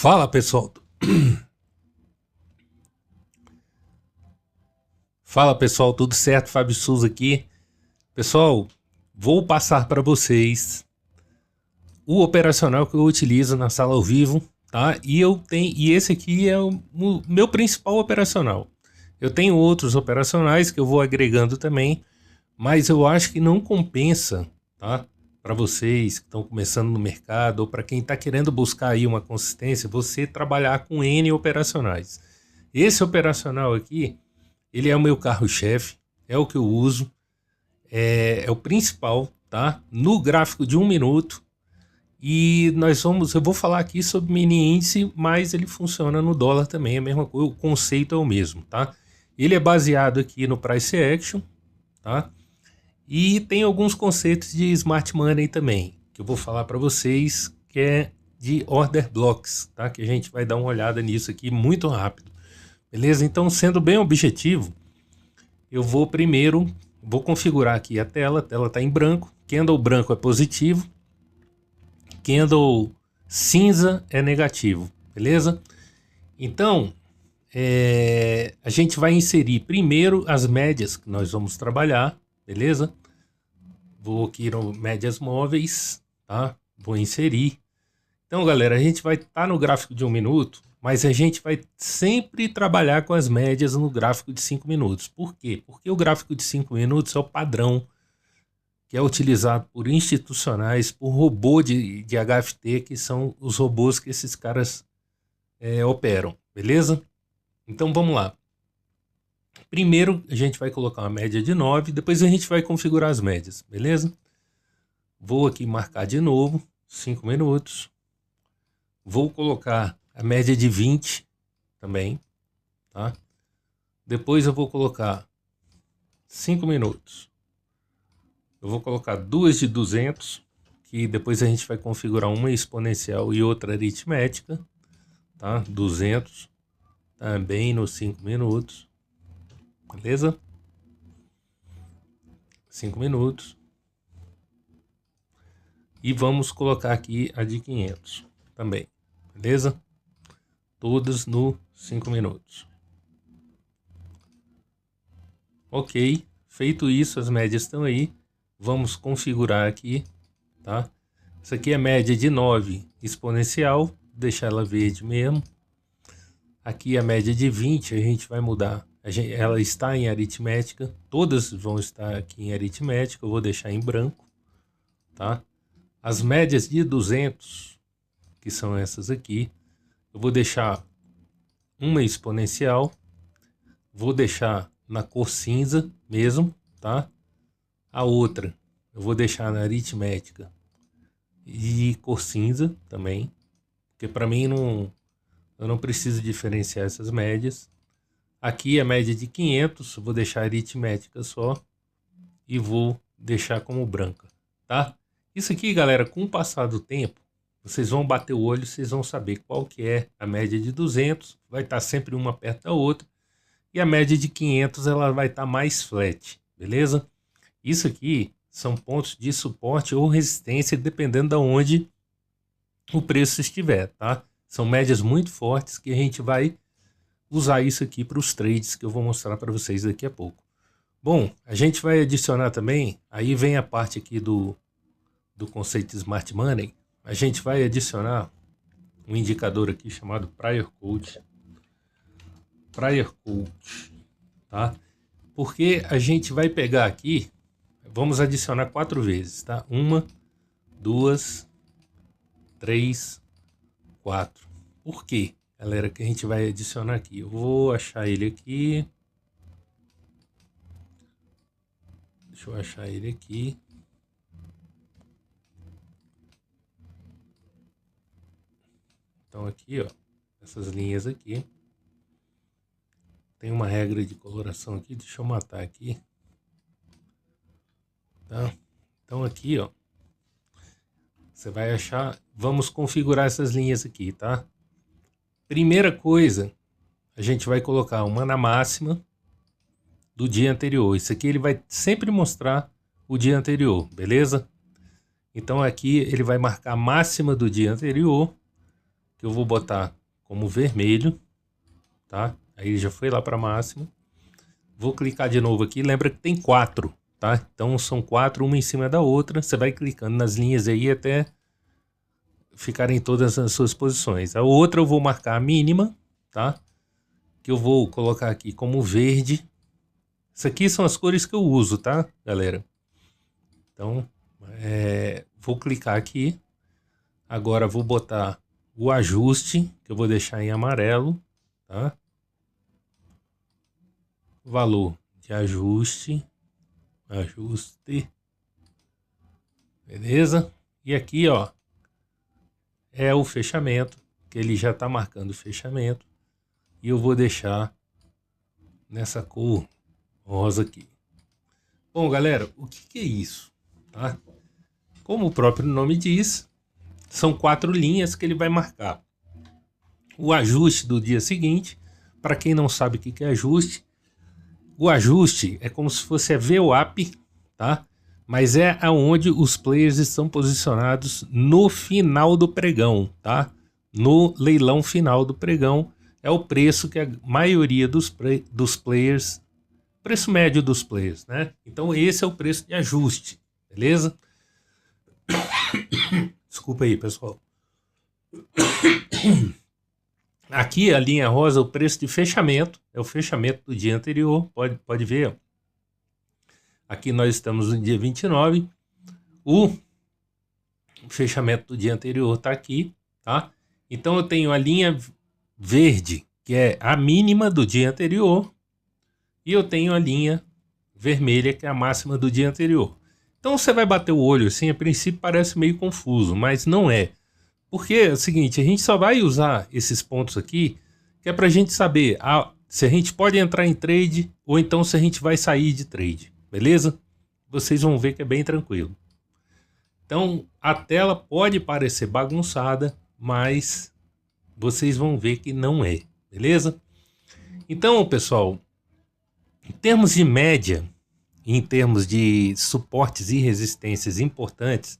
Fala pessoal, fala pessoal, tudo certo? Fábio Souza aqui. Pessoal, vou passar para vocês o operacional que eu utilizo na sala ao vivo, tá? E esse aqui é o meu principal operacional. Eu tenho outros operacionais que eu vou agregando também, mas eu acho que não compensa, tá? Para vocês que estão começando no mercado ou para quem está querendo buscar aí uma consistência, você trabalhar com N operacionais. Esse operacional aqui, ele é o meu carro-chefe, é o que eu uso, é o principal, tá? No gráfico de 1 minuto. E eu vou falar aqui sobre mini índice, mas ele funciona no dólar também, é a mesma coisa, o conceito é o mesmo, tá? Ele é baseado aqui no Price Action, tá? E tem alguns conceitos de Smart Money também, que eu vou falar para vocês, que é de Order Blocks, tá? Que a gente vai dar uma olhada nisso aqui muito rápido, beleza? Então, sendo bem objetivo, eu vou configurar aqui a tela está em branco, candle branco é positivo, candle cinza é negativo, beleza? Então, a gente vai inserir primeiro as médias que nós vamos trabalhar, beleza? Vou aqui no médias móveis, tá? Vou inserir. Então, galera, a gente vai estar no gráfico de 1 minuto, mas a gente vai sempre trabalhar com as médias no gráfico de 5 minutos. Por quê? Porque o gráfico de 5 minutos é o padrão que é utilizado por institucionais, por robô de HFT, que são os robôs que esses caras operam, beleza? Então vamos lá. Primeiro a gente vai colocar uma média de 9, depois a gente vai configurar as médias, beleza? Vou aqui marcar de novo, 5 minutos. Vou colocar a média de 20 também, tá? Depois eu vou colocar 5 minutos. Eu vou colocar duas de 200, que depois a gente vai configurar uma exponencial e outra aritmética, tá? 200 também nos 5 minutos, beleza? 5 minutos. E vamos colocar aqui a de 500 também, beleza? Todas no 5 minutos. Ok, feito isso, as médias estão aí. Vamos configurar aqui, tá? Isso aqui é média de 9 exponencial, deixar ela verde mesmo. Aqui a média de 20, a gente vai mudar. Ela está em aritmética, todas vão estar aqui em aritmética, eu vou deixar em branco, tá? As médias de 200, que são essas aqui, eu vou deixar uma exponencial, vou deixar na cor cinza mesmo, tá? A outra eu vou deixar na aritmética e cor cinza também, porque para mim eu não preciso diferenciar essas médias. Aqui a média de 500, eu vou deixar aritmética só e vou deixar como branca, tá? Isso aqui, galera, com o passar do tempo, vocês vão bater o olho, vocês vão saber qual que é a média de 200, vai estar sempre uma perto da outra, e a média de 500 ela vai estar mais flat, beleza? Isso aqui são pontos de suporte ou resistência, dependendo de onde o preço estiver, tá? São médias muito fortes que a gente vai usar isso aqui para os trades que eu vou mostrar para vocês daqui a pouco. Bom, a gente vai adicionar também, aí vem a parte aqui do conceito Smart Money, a gente vai adicionar um indicador aqui chamado Prior Code. Prior Code, tá? Porque a gente vai pegar aqui, vamos adicionar 4 vezes, tá? 1, 2, 3, 4. Por quê, galera, que a gente vai adicionar aqui? Eu vou achar ele aqui. Deixa eu achar ele aqui. Então aqui, ó, essas linhas aqui. Tem uma regra de coloração aqui, deixa eu matar aqui. Tá? Então aqui, ó, você vai achar, vamos configurar essas linhas aqui, tá? Primeira coisa, a gente vai colocar uma na máxima do dia anterior. Isso aqui ele vai sempre mostrar o dia anterior, beleza? Então aqui ele vai marcar a máxima do dia anterior que eu vou botar como vermelho, tá? Aí já foi lá para máxima. Vou clicar de novo aqui, lembra que tem 4, tá? Então são 4, uma em cima da outra. Você vai clicando nas linhas aí até ficarem todas nas suas posições. A outra eu vou marcar a mínima, tá? Que eu vou colocar aqui como verde. Isso aqui são as cores que eu uso, tá, galera? Então, vou clicar aqui. Agora vou botar o ajuste, que eu vou deixar em amarelo, tá? Valor de ajuste. Beleza? E aqui, ó, é o fechamento, que ele já tá marcando o fechamento. E eu vou deixar nessa cor rosa aqui. Bom, galera, o que é isso? Tá? Como o próprio nome diz, são 4 linhas que ele vai marcar. O ajuste do dia seguinte, para quem não sabe o que é ajuste, o ajuste é como se fosse a VWAP, tá? Mas é aonde os players estão posicionados no final do pregão, tá? No leilão final do pregão é o preço que a maioria dos players, preço médio dos players, né? Então esse é o preço de ajuste, beleza? Desculpa aí, pessoal. Aqui a linha rosa é o preço de fechamento, é o fechamento do dia anterior, pode ver, ó. Aqui nós estamos no dia 29, o fechamento do dia anterior está aqui, tá? Então eu tenho a linha verde, que é a mínima do dia anterior, e eu tenho a linha vermelha, que é a máxima do dia anterior. Então você vai bater o olho assim, a princípio parece meio confuso, mas não é. Porque é o seguinte, a gente só vai usar esses pontos aqui, que é para a gente saber se a gente pode entrar em trade, ou então se a gente vai sair de trade, beleza? Vocês vão ver que é bem tranquilo. Então a tela pode parecer bagunçada, mas vocês vão ver que não é, beleza? Então, pessoal, em termos de média, em termos de suportes e resistências importantes,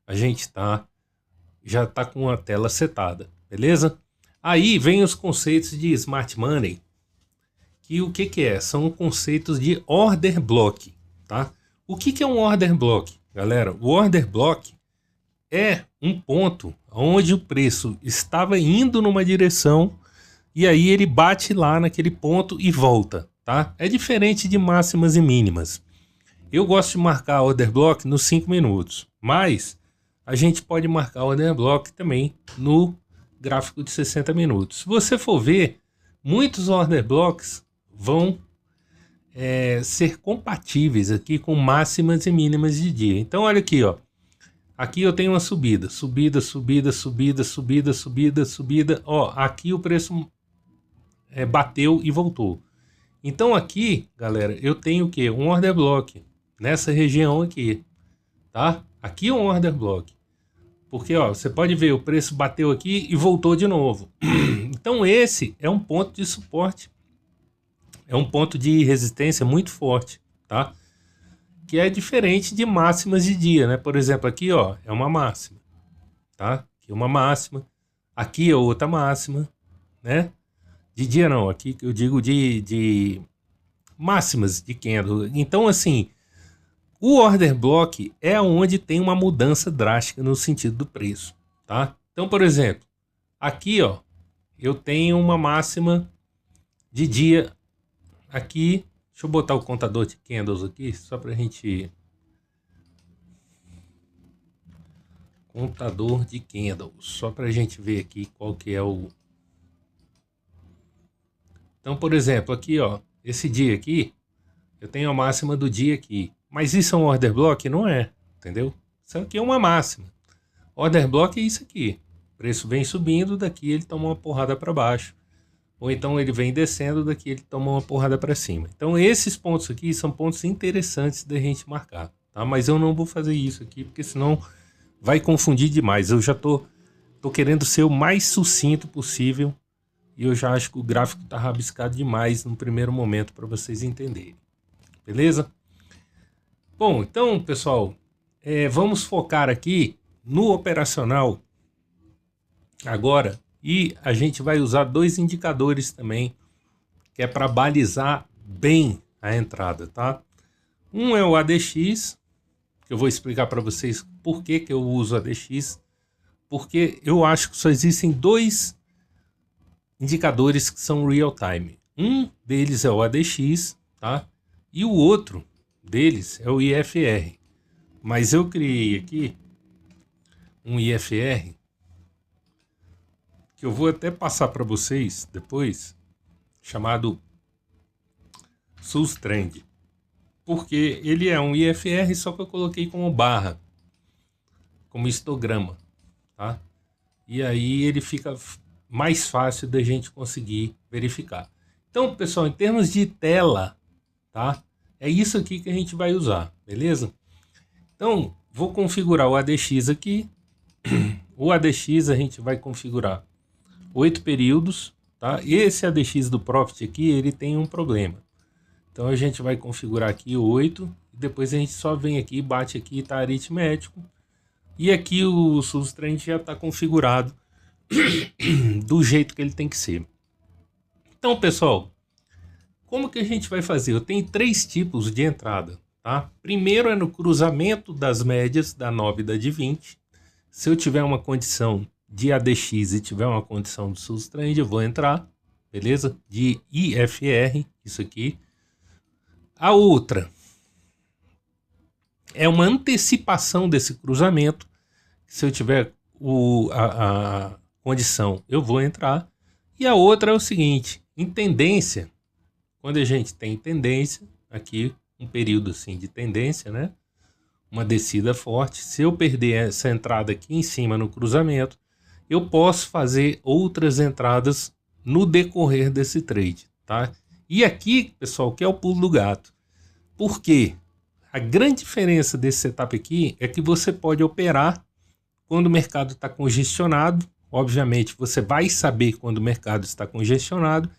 a gente já está com a tela setada, beleza? Aí vem os conceitos de Smart Money, que o que é? São conceitos de Order Block, tá? O que é um Order Block, galera? O Order Block é um ponto onde o preço estava indo numa direção e aí ele bate lá naquele ponto e volta, tá? É diferente de máximas e mínimas. Eu gosto de marcar Order Block nos 5 minutos, mas a gente pode marcar Order Block também no gráfico de 60 minutos. Se você for ver, muitos Order Blocks vão ser compatíveis aqui com máximas e mínimas de dia. Então olha aqui, ó. Aqui eu tenho uma subida, subida. Ó, aqui o preço bateu e voltou. Então aqui, galera, eu tenho o quê? Um Order Block nessa região aqui, tá? Aqui é um Order Block. Porque, ó, você pode ver, o preço bateu aqui e voltou de novo. Então esse é um ponto de suporte, é um ponto de resistência muito forte, tá? Que é diferente de máximas de dia, né? Por exemplo, aqui, ó, é uma máxima, tá? Aqui é uma máxima, aqui é outra máxima, né? De dia não, aqui eu digo de máximas de candle. Então, assim, o Order Block é onde tem uma mudança drástica no sentido do preço, tá? Então, por exemplo, aqui, ó, eu tenho uma máxima de dia aqui. Deixa eu botar o contador de candles aqui, só pra gente... Contador de candles, só pra gente ver aqui qual que é o... Então, por exemplo, aqui, ó, esse dia aqui, eu tenho a máxima do dia aqui. Mas isso é um Order Block? Não é, entendeu? Isso aqui é uma máxima. Order Block é isso aqui. O preço vem subindo, daqui ele toma uma porrada para baixo. Ou então ele vem descendo, daqui ele toma uma porrada para cima. Então esses pontos aqui são pontos interessantes da gente marcar, tá? Mas eu não vou fazer isso aqui, porque senão vai confundir demais. Eu já tô querendo ser o mais sucinto possível e eu já acho que o gráfico tá rabiscado demais no primeiro momento para vocês entenderem. Beleza? Bom, então, pessoal, vamos focar aqui no operacional agora E a gente vai usar dois indicadores também, que é para balizar bem a entrada, tá? Um é o ADX, que eu vou explicar para vocês por que eu uso ADX, porque eu acho que só existem dois indicadores que são real time. Um deles é o ADX, tá? E o outro deles é o IFR. Mas eu criei aqui um IFR que eu vou até passar para vocês depois, chamado Sustrend. Porque ele é um IFR, só que eu coloquei como barra, como histograma, tá? E aí ele fica mais fácil da gente conseguir verificar. Então, pessoal, em termos de tela, tá? É isso aqui que a gente vai usar, beleza? Então, vou configurar o ADX aqui. O ADX a gente vai configurar 8 períodos, tá? Esse ADX do Profit aqui, ele tem um problema. Então a gente vai configurar aqui 8, e depois a gente só vem aqui, bate aqui, tá aritmético. E aqui o Sustrend já está configurado do jeito que ele tem que ser. Então, pessoal, como que a gente vai fazer? Eu tenho 3 tipos de entrada, tá? Primeiro é no cruzamento das médias da 9 e da de 20. Se eu tiver uma condição de ADX e tiver uma condição de Sustrend, eu vou entrar, beleza? De IFR, isso aqui. A outra é uma antecipação desse cruzamento. Se eu tiver a condição, eu vou entrar. E a outra é o seguinte, em tendência, quando a gente tem tendência, aqui um período assim de tendência, né? Uma descida forte, se eu perder essa entrada aqui em cima no cruzamento, eu posso fazer outras entradas no decorrer desse trade, tá? E aqui, pessoal, que é o pulo do gato. Por quê? A grande diferença desse setup aqui é que você pode operar quando o mercado está congestionado. Obviamente, você vai saber quando o mercado está congestionado.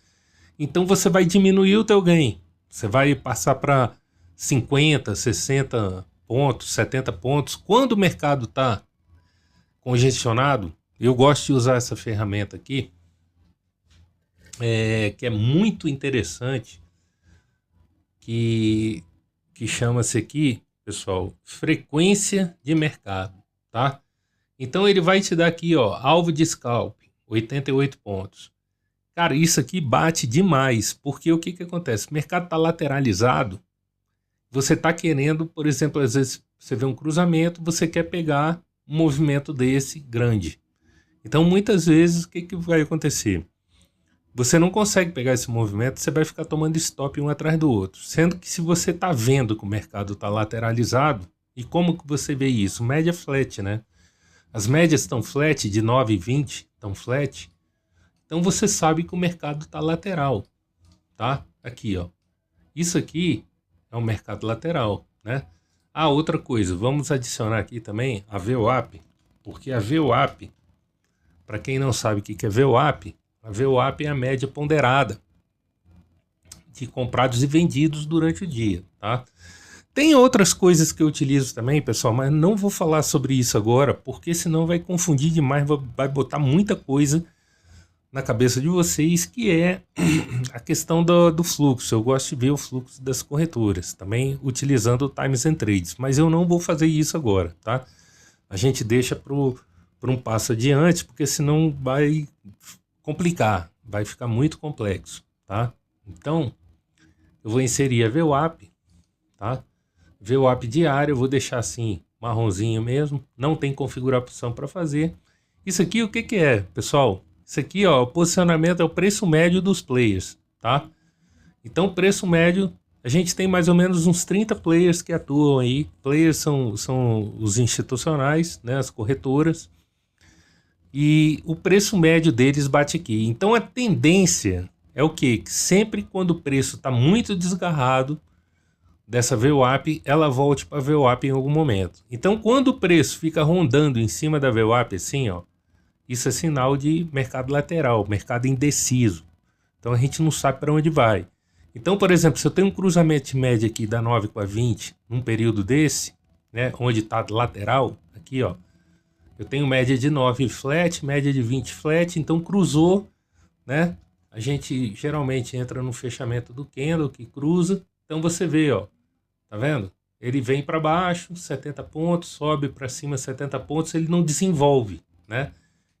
Então, você vai diminuir o teu ganho. Você vai passar para 50, 60 pontos, 70 pontos. Quando o mercado está congestionado, eu gosto de usar essa ferramenta aqui, que é muito interessante, que chama-se aqui, pessoal, frequência de mercado, tá? Então ele vai te dar aqui, ó, alvo de scalp, 88 pontos. Cara, isso aqui bate demais, porque o que que acontece? O mercado tá lateralizado, você tá querendo, por exemplo, às vezes você vê um cruzamento, você quer pegar um movimento desse grande. Então muitas vezes o que que vai acontecer? Você não consegue pegar esse movimento, você vai ficar tomando stop um atrás do outro. Sendo que se você está vendo que o mercado está lateralizado, e como que você vê isso? Média flat, né? As médias estão flat, de 9 e 20 estão flat. Então você sabe que o mercado está lateral, tá? Aqui, ó. Isso aqui é um mercado lateral, né? Ah, outra coisa, vamos adicionar aqui também a VWAP, porque a VWAP, para quem não sabe o que é VWAP, a VWAP é a média ponderada de comprados e vendidos durante o dia, tá? Tem outras coisas que eu utilizo também, pessoal, mas não vou falar sobre isso agora, porque senão vai confundir demais, vai botar muita coisa na cabeça de vocês, que é a questão do fluxo. Eu gosto de ver o fluxo das corretoras, também utilizando o Times and Trades, mas eu não vou fazer isso agora, tá? A gente deixa para um passo adiante, porque senão vai complicar, vai ficar muito complexo, tá? Então, eu vou inserir a VWAP, tá? VWAP diário, eu vou deixar assim, marronzinho mesmo, não tem configuração para fazer. Isso aqui o que que é, pessoal? Isso aqui, ó, o posicionamento é o preço médio dos players, tá? Então, o preço médio, a gente tem mais ou menos uns 30 players que atuam aí. Players são os institucionais, né, as corretoras. E o preço médio deles bate aqui. Então a tendência é o quê? Que sempre quando o preço está muito desgarrado dessa VWAP, ela volte para a VWAP em algum momento. Então quando o preço fica rondando em cima da VWAP assim, ó, isso é sinal de mercado lateral, mercado indeciso. Então a gente não sabe para onde vai. Então, por exemplo, se eu tenho um cruzamento de média aqui da 9 com a 20 num período desse, né, onde está lateral, aqui, ó, Eu tenho média de 9 flat, média de 20 flat, então cruzou, né? A gente geralmente entra no fechamento do candle que cruza. Então você vê, ó, tá vendo? Ele vem para baixo, 70 pontos, sobe para cima 70 pontos, ele não desenvolve, né?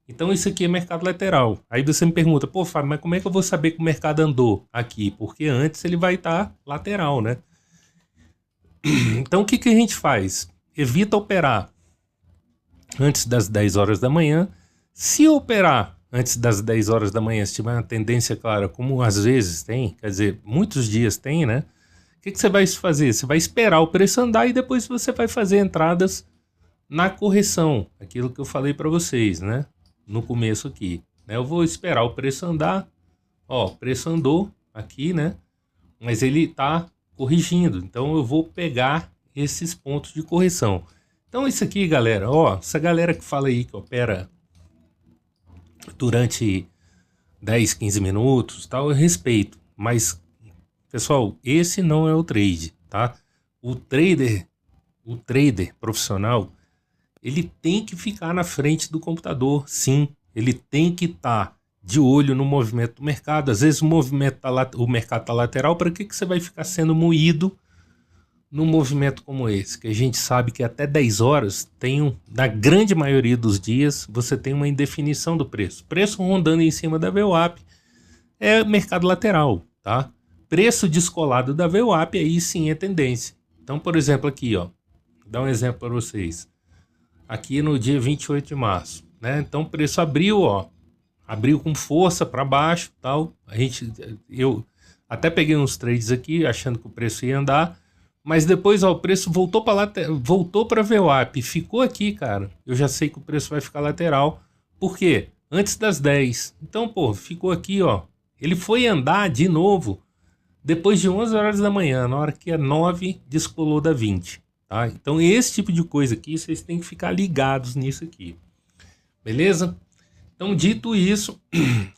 Então isso aqui é mercado lateral. Aí você me pergunta, pô, Fábio, mas como é que eu vou saber que o mercado andou aqui? Porque antes ele vai estar lateral, né? Então o que que a gente faz? Evita operar antes das 10 horas da manhã. Se operar antes das 10 horas da manhã, se tiver uma tendência clara, como às vezes tem, quer dizer, muitos dias tem, né? O que que você vai fazer? Você vai esperar o preço andar e depois você vai fazer entradas na correção, aquilo que eu falei para vocês, né? No começo aqui, né? Eu vou esperar o preço andar, ó, o preço andou aqui, né? Mas ele tá corrigindo, então eu vou pegar esses pontos de correção. Então isso aqui, galera, ó, essa galera que fala aí que opera durante 10, 15 minutos, tal, eu respeito, mas pessoal, esse não é o trade, tá? O trader profissional, ele tem que ficar na frente do computador, sim. Ele tem que estar de olho no movimento do mercado. Às vezes o mercado está lateral, para que você vai ficar sendo moído num movimento como esse? Que a gente sabe que até 10 horas, na grande maioria dos dias, você tem uma indefinição do preço. Preço rondando em cima da VWAP é mercado lateral, tá? Preço descolado da VWAP, aí sim é tendência. Então, por exemplo, aqui, ó, vou dar um exemplo para vocês. Aqui no dia 28 de março, né? Então o preço abriu, ó, abriu com força para baixo, tal. Eu até peguei uns trades aqui achando que o preço ia andar, mas depois, ó, o preço voltou para VWAP, ficou aqui, cara. Eu já sei que o preço vai ficar lateral. Por quê? Antes das 10. Então, pô, ficou aqui, ó. Ele foi andar de novo depois de 11 horas da manhã, na hora que a 9 descolou da 20. Tá? Então esse tipo de coisa aqui, vocês têm que ficar ligados nisso aqui. Beleza? Então dito isso,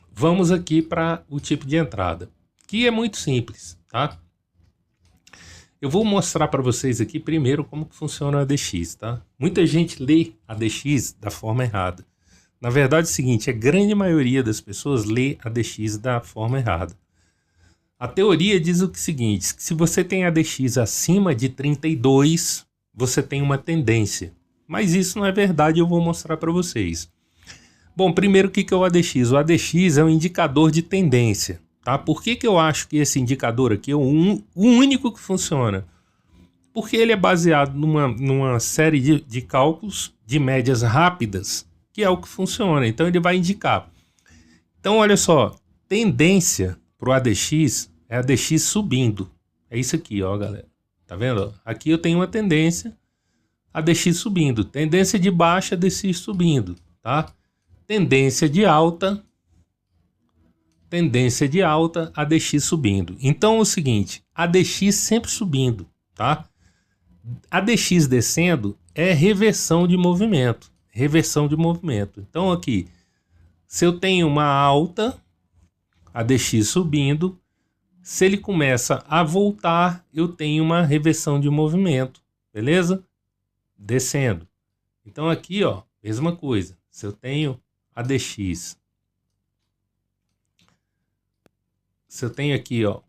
vamos aqui para o tipo de entrada, que é muito simples, tá? Eu vou mostrar para vocês aqui primeiro como que funciona a ADX, tá? Muita gente lê a ADX da forma errada. Na verdade é o seguinte, a grande maioria das pessoas lê a ADX da forma errada. A teoria diz o seguinte, que se você tem ADX acima de 32, você tem uma tendência. Mas isso não é verdade, eu vou mostrar para vocês. Bom, primeiro o que é o ADX? O ADX é um indicador de tendência. Tá? Por que eu acho que esse indicador aqui é o único que funciona? Porque ele é baseado numa série de cálculos de médias rápidas, que é o que funciona. Então ele vai indicar. Então olha só, tendência para o ADX é ADX subindo. É isso aqui, ó, galera. Tá vendo? Aqui eu tenho uma tendência, ADX subindo. Tendência de baixa, ADX subindo, tá? Tendência de alta, ADX subindo. Então é o seguinte, ADX sempre subindo, tá? ADX descendo é reversão de movimento. Então aqui, se eu tenho uma alta, ADX subindo, se ele começa a voltar, eu tenho uma reversão de movimento, beleza? Descendo. Então aqui, ó, mesma coisa. Se eu tenho ADX, se eu tenho aqui, ó,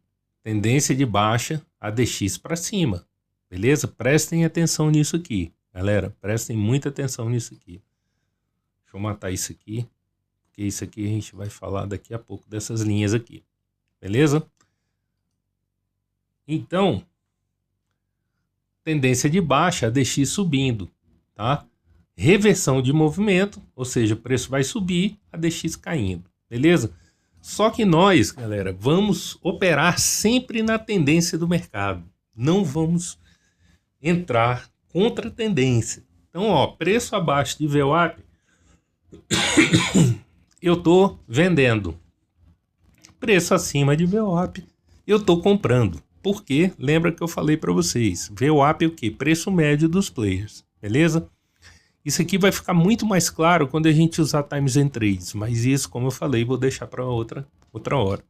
tendência de baixa, ADX para cima, beleza? Prestem atenção nisso aqui, galera. Prestem muita atenção nisso aqui. Deixa eu matar isso aqui, porque isso aqui a gente vai falar daqui a pouco dessas linhas aqui, beleza? Então, tendência de baixa, ADX subindo, tá? Reversão de movimento, ou seja, o preço vai subir, ADX caindo, beleza? Só que nós, galera, vamos operar sempre na tendência do mercado. Não vamos entrar contra a tendência. Então, ó, preço abaixo de VWAP, eu tô vendendo. Preço acima de VWAP, eu tô comprando. Porque, lembra que eu falei para vocês, VWAP é o quê? Preço médio dos players, beleza? Isso aqui vai ficar muito mais claro quando a gente usar Times and Trades, mas isso, como eu falei, vou deixar para outra hora.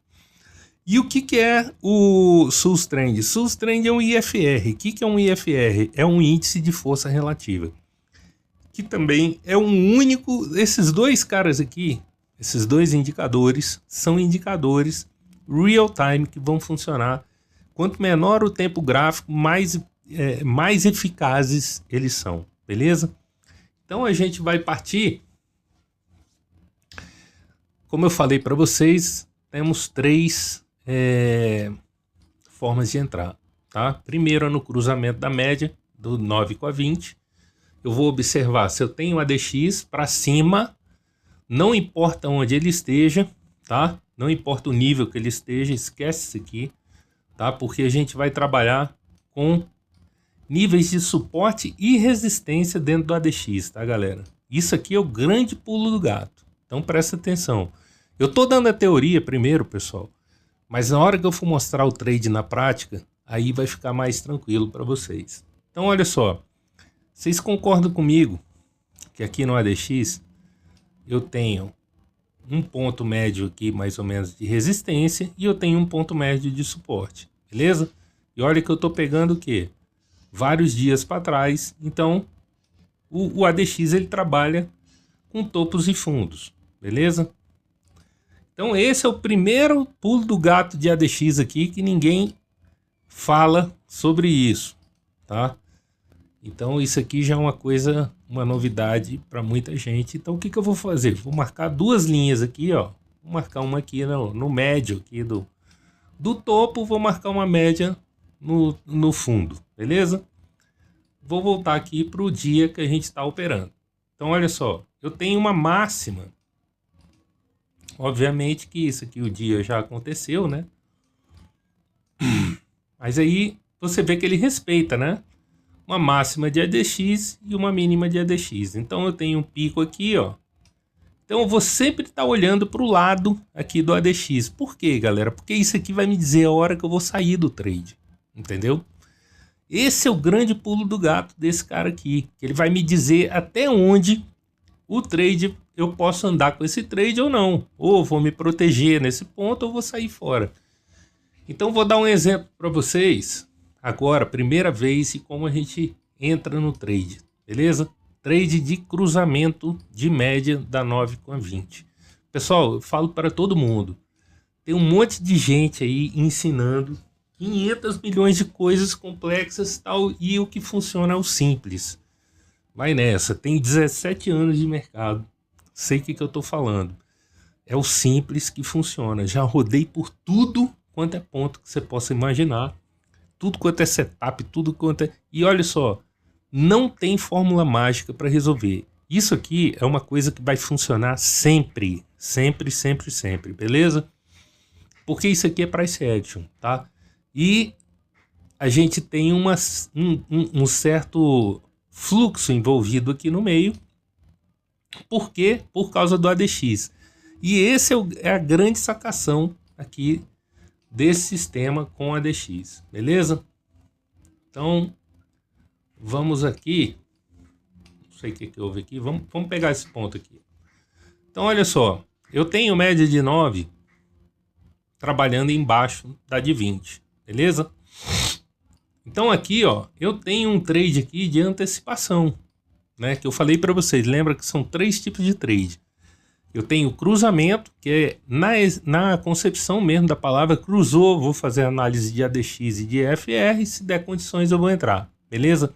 E o que é o Sus Trend? Sus Trend é um IFR. O que é um IFR? É um índice de força relativa. que também é um único... Esses dois caras aqui, esses dois indicadores, são indicadores real-time que vão funcionar. Quanto menor o tempo gráfico, mais eficazes eles são, beleza? Então a gente vai partir... Como eu falei para vocês, temos três formas de entrar, tá? Primeiro é no cruzamento da média, do 9 com a 20. Eu vou observar se eu tenho ADX para cima, não importa onde ele esteja, tá? Não importa o nível que ele esteja, esquece isso aqui, tá? Porque a gente vai trabalhar com níveis de suporte e resistência dentro do ADX, tá, galera? Isso aqui é o grande pulo do gato. Então presta atenção. Eu tô dando a teoria primeiro, pessoal, mas na hora que eu for mostrar o trade na prática, aí vai ficar mais tranquilo para vocês. Então olha só, vocês concordam comigo que aqui no ADX eu tenho um ponto médio aqui mais ou menos de resistência e eu tenho um ponto médio de suporte, beleza? E olha que eu tô pegando o quê? Vários dias para trás, então o ADX ele trabalha com topos e fundos, beleza? Então esse é o primeiro pulo do gato de ADX aqui que ninguém fala sobre isso, tá? Então isso aqui já é uma coisa, uma novidade para muita gente. Então o que eu vou fazer? Vou marcar duas linhas aqui, ó. Vou marcar uma aqui no médio aqui do topo, vou marcar uma média no fundo, beleza? Vou voltar aqui para o dia que a gente está operando. Então olha só, eu tenho uma máxima. Obviamente que isso aqui o dia já aconteceu, né? Mas aí você vê que ele respeita, né? Uma máxima de ADX e uma mínima de ADX. Então eu tenho um pico aqui, ó. Então eu vou sempre estar olhando para o lado aqui do ADX. Por quê, galera? Porque isso aqui vai me dizer a hora que eu vou sair do trade. Entendeu? Esse é o grande pulo do gato desse cara aqui. Ele vai me dizer até onde o trade eu posso andar com esse trade ou não. Ou vou me proteger nesse ponto ou vou sair fora. Então vou dar um exemplo para vocês. Agora, primeira vez e como a gente entra no trade. Beleza? Trade de cruzamento de média da 9 com a 20. Pessoal, eu falo para todo mundo. Tem um monte de gente aí ensinando 500 milhões de coisas complexas tal, e o que funciona é o simples. Vai nessa, tem 17 anos de mercado, sei o que eu tô falando. É o simples que funciona. Já rodei por tudo quanto é ponto que você possa imaginar. Tudo quanto é setup, tudo quanto é... E olha só, não tem fórmula mágica para resolver. Isso aqui é uma coisa que vai funcionar sempre, sempre, sempre, sempre, beleza? Porque isso aqui é price action, tá? E a gente tem um certo fluxo envolvido aqui no meio. Por quê? Por causa do ADX. E esse é a grande sacação aqui desse sistema com ADX, beleza? Então, vamos aqui. Não sei o que houve aqui. Vamos pegar esse ponto aqui. Então, olha só. Eu tenho média de 9 trabalhando embaixo da de 20. Beleza? Então aqui, ó, eu tenho um trade aqui de antecipação, né? Que eu falei para vocês. Lembra que são 3 tipos de trade. Eu tenho cruzamento, que é na concepção mesmo da palavra, cruzou, vou fazer análise de ADX e de FR, se der condições eu vou entrar, beleza?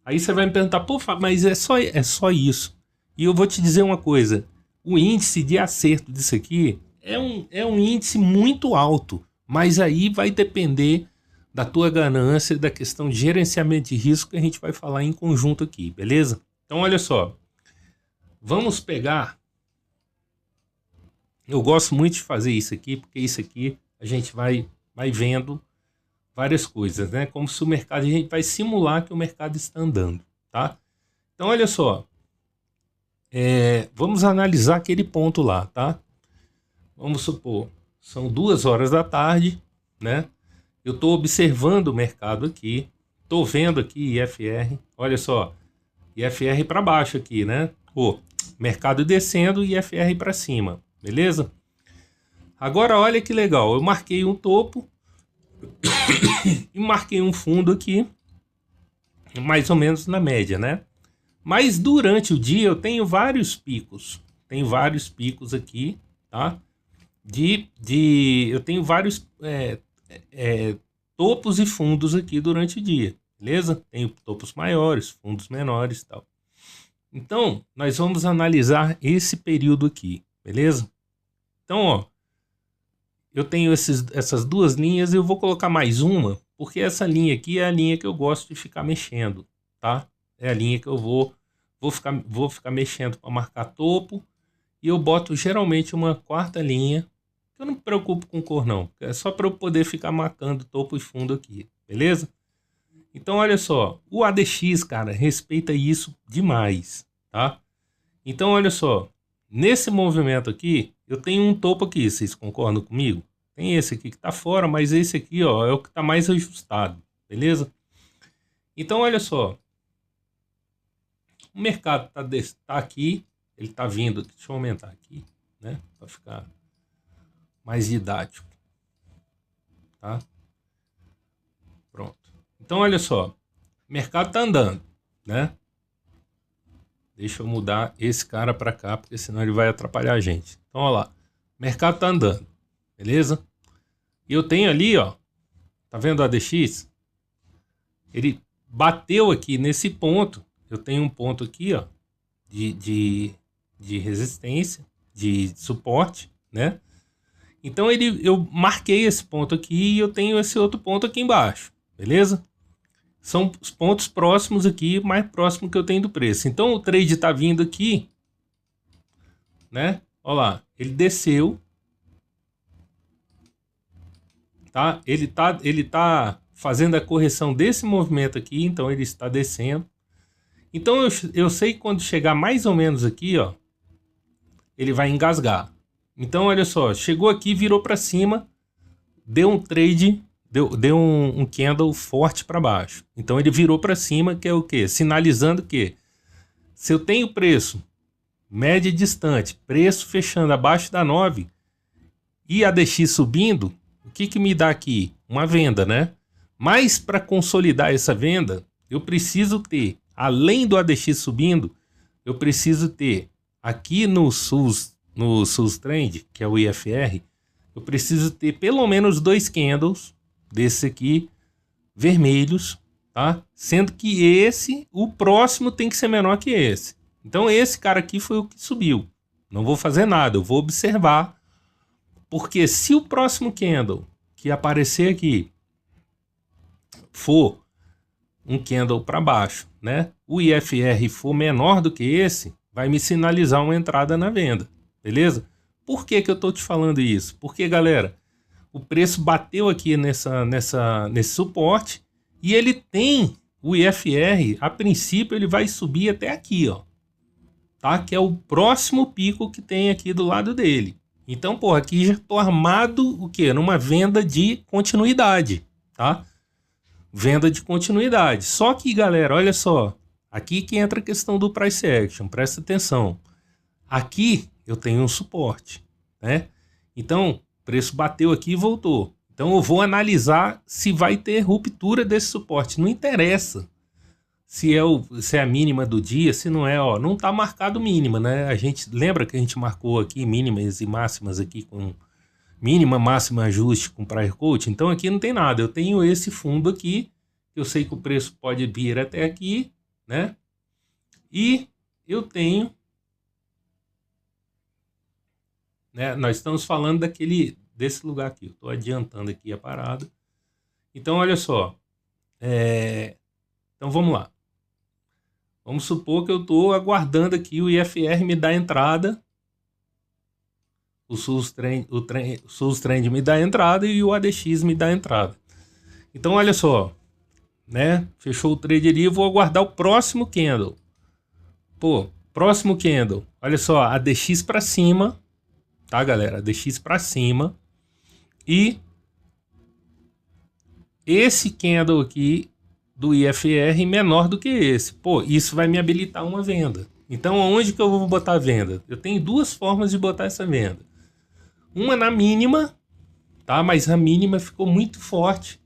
Aí você vai me perguntar, pô, mas é só isso. E eu vou te dizer uma coisa, o índice de acerto disso aqui é um índice muito alto, mas aí vai depender da tua ganância, da questão de gerenciamento de risco que a gente vai falar em conjunto aqui, beleza? Então olha só, vamos pegar... Eu gosto muito de fazer isso aqui, porque isso aqui a gente vai vendo várias coisas, né? Como se o mercado, a gente vai simular que o mercado está andando, tá? Então, olha só. Vamos analisar aquele ponto lá, tá? Vamos supor, são 2 horas da tarde, né? Eu estou observando o mercado aqui, estou vendo aqui IFR, olha só, IFR para baixo aqui, né? Mercado descendo e IFR para cima. Beleza? Agora olha que legal, eu marquei um topo e marquei um fundo aqui, mais ou menos na média, né? Mas durante o dia eu tenho vários picos. Tem vários picos aqui, tá? Eu tenho vários topos e fundos aqui durante o dia, beleza? Tenho topos maiores, fundos menores e tal. Então, nós vamos analisar esse período aqui, beleza? Então, ó, eu tenho essas duas linhas e eu vou colocar mais uma, porque essa linha aqui é a linha que eu gosto de ficar mexendo, tá? É a linha que eu vou ficar mexendo para marcar topo, e eu boto geralmente uma quarta linha, que eu não me preocupo com cor não, é só para eu poder ficar marcando topo e fundo aqui, beleza? Então, olha só, o ADX, cara, respeita isso demais, tá? Então, olha só, nesse movimento aqui, eu tenho um topo aqui, vocês concordam comigo? Tem esse aqui que tá fora, mas esse aqui, ó, é o que tá mais ajustado, beleza? Então, olha só, o mercado tá aqui, ele tá vindo, deixa eu aumentar aqui, né, para ficar mais didático, tá? Pronto. Então, olha só, o mercado tá andando, né? Deixa eu mudar esse cara para cá, porque senão ele vai atrapalhar a gente. Então, olha lá, o mercado tá andando, beleza? E eu tenho ali, ó, tá vendo o ADX? Ele bateu aqui nesse ponto. Eu tenho um ponto aqui, ó, de resistência, de suporte, né? Então eu marquei esse ponto aqui e eu tenho esse outro ponto aqui embaixo, beleza? São os pontos próximos aqui, mais próximo que eu tenho do preço. Então o trade tá vindo aqui, né? Olha lá, ele desceu, tá? Ele tá fazendo a correção desse movimento aqui, então ele está descendo. Então eu sei que quando chegar mais ou menos aqui, ó, ele vai engasgar. Então olha só, chegou aqui, virou para cima, deu um trade, deu um candle forte para baixo. Então ele virou para cima, que é o quê? Sinalizando que se eu tenho preço média e distante, preço fechando abaixo da 9 e a DX subindo, o que me dá aqui? Uma venda, né? Mas para consolidar essa venda, eu preciso ter, além do ADX subindo, eu preciso ter aqui no SUS Trend, que é o IFR, eu preciso ter pelo menos 2 candles desse aqui, vermelhos, tá? Sendo que o próximo tem que ser menor que esse. Então esse cara aqui foi o que subiu. Não vou fazer nada, eu vou observar, porque se o próximo candle que aparecer aqui for um candle para baixo, né? O IFR for menor do que esse, vai me sinalizar uma entrada na venda, beleza? Por que eu tô te falando isso? Porque, galera, o preço bateu aqui nesse suporte e ele tem o IFR, a princípio ele vai subir até aqui, ó, tá? Que é o próximo pico que tem aqui do lado dele. Então, pô, aqui já tô armado o quê? Numa venda de continuidade, tá? Venda de continuidade. Só que, galera, olha só, aqui que entra a questão do price action, presta atenção. Aqui eu tenho um suporte, né? Então, o preço bateu aqui e voltou. Então eu vou analisar se vai ter ruptura desse suporte. Não interessa se é a mínima do dia, se não é, ó, não tá marcado mínima, né? A gente lembra que a gente marcou aqui mínimas e máximas aqui com mínima, máxima, ajuste com prior coach. Então aqui não tem nada. Eu tenho esse fundo aqui, eu sei que o preço pode vir até aqui, né? E eu tenho, né? Nós estamos falando desse lugar aqui. Eu estou adiantando aqui a parada. Então olha só, então vamos lá. Vamos supor que eu estou aguardando aqui o IFR me dar entrada, o SUS Trend me dá entrada e o ADX me dá entrada. Então olha só, né? Fechou o trade ali, eu vou aguardar o próximo candle. Pô, próximo candle. Olha só, ADX para cima, tá, galera? ADX para cima. E esse candle aqui do IFR menor do que esse. Pô, isso vai me habilitar uma venda. Então, onde que eu vou botar a venda? Eu tenho duas formas de botar essa venda. Uma na mínima, tá? Mas a mínima ficou muito forte,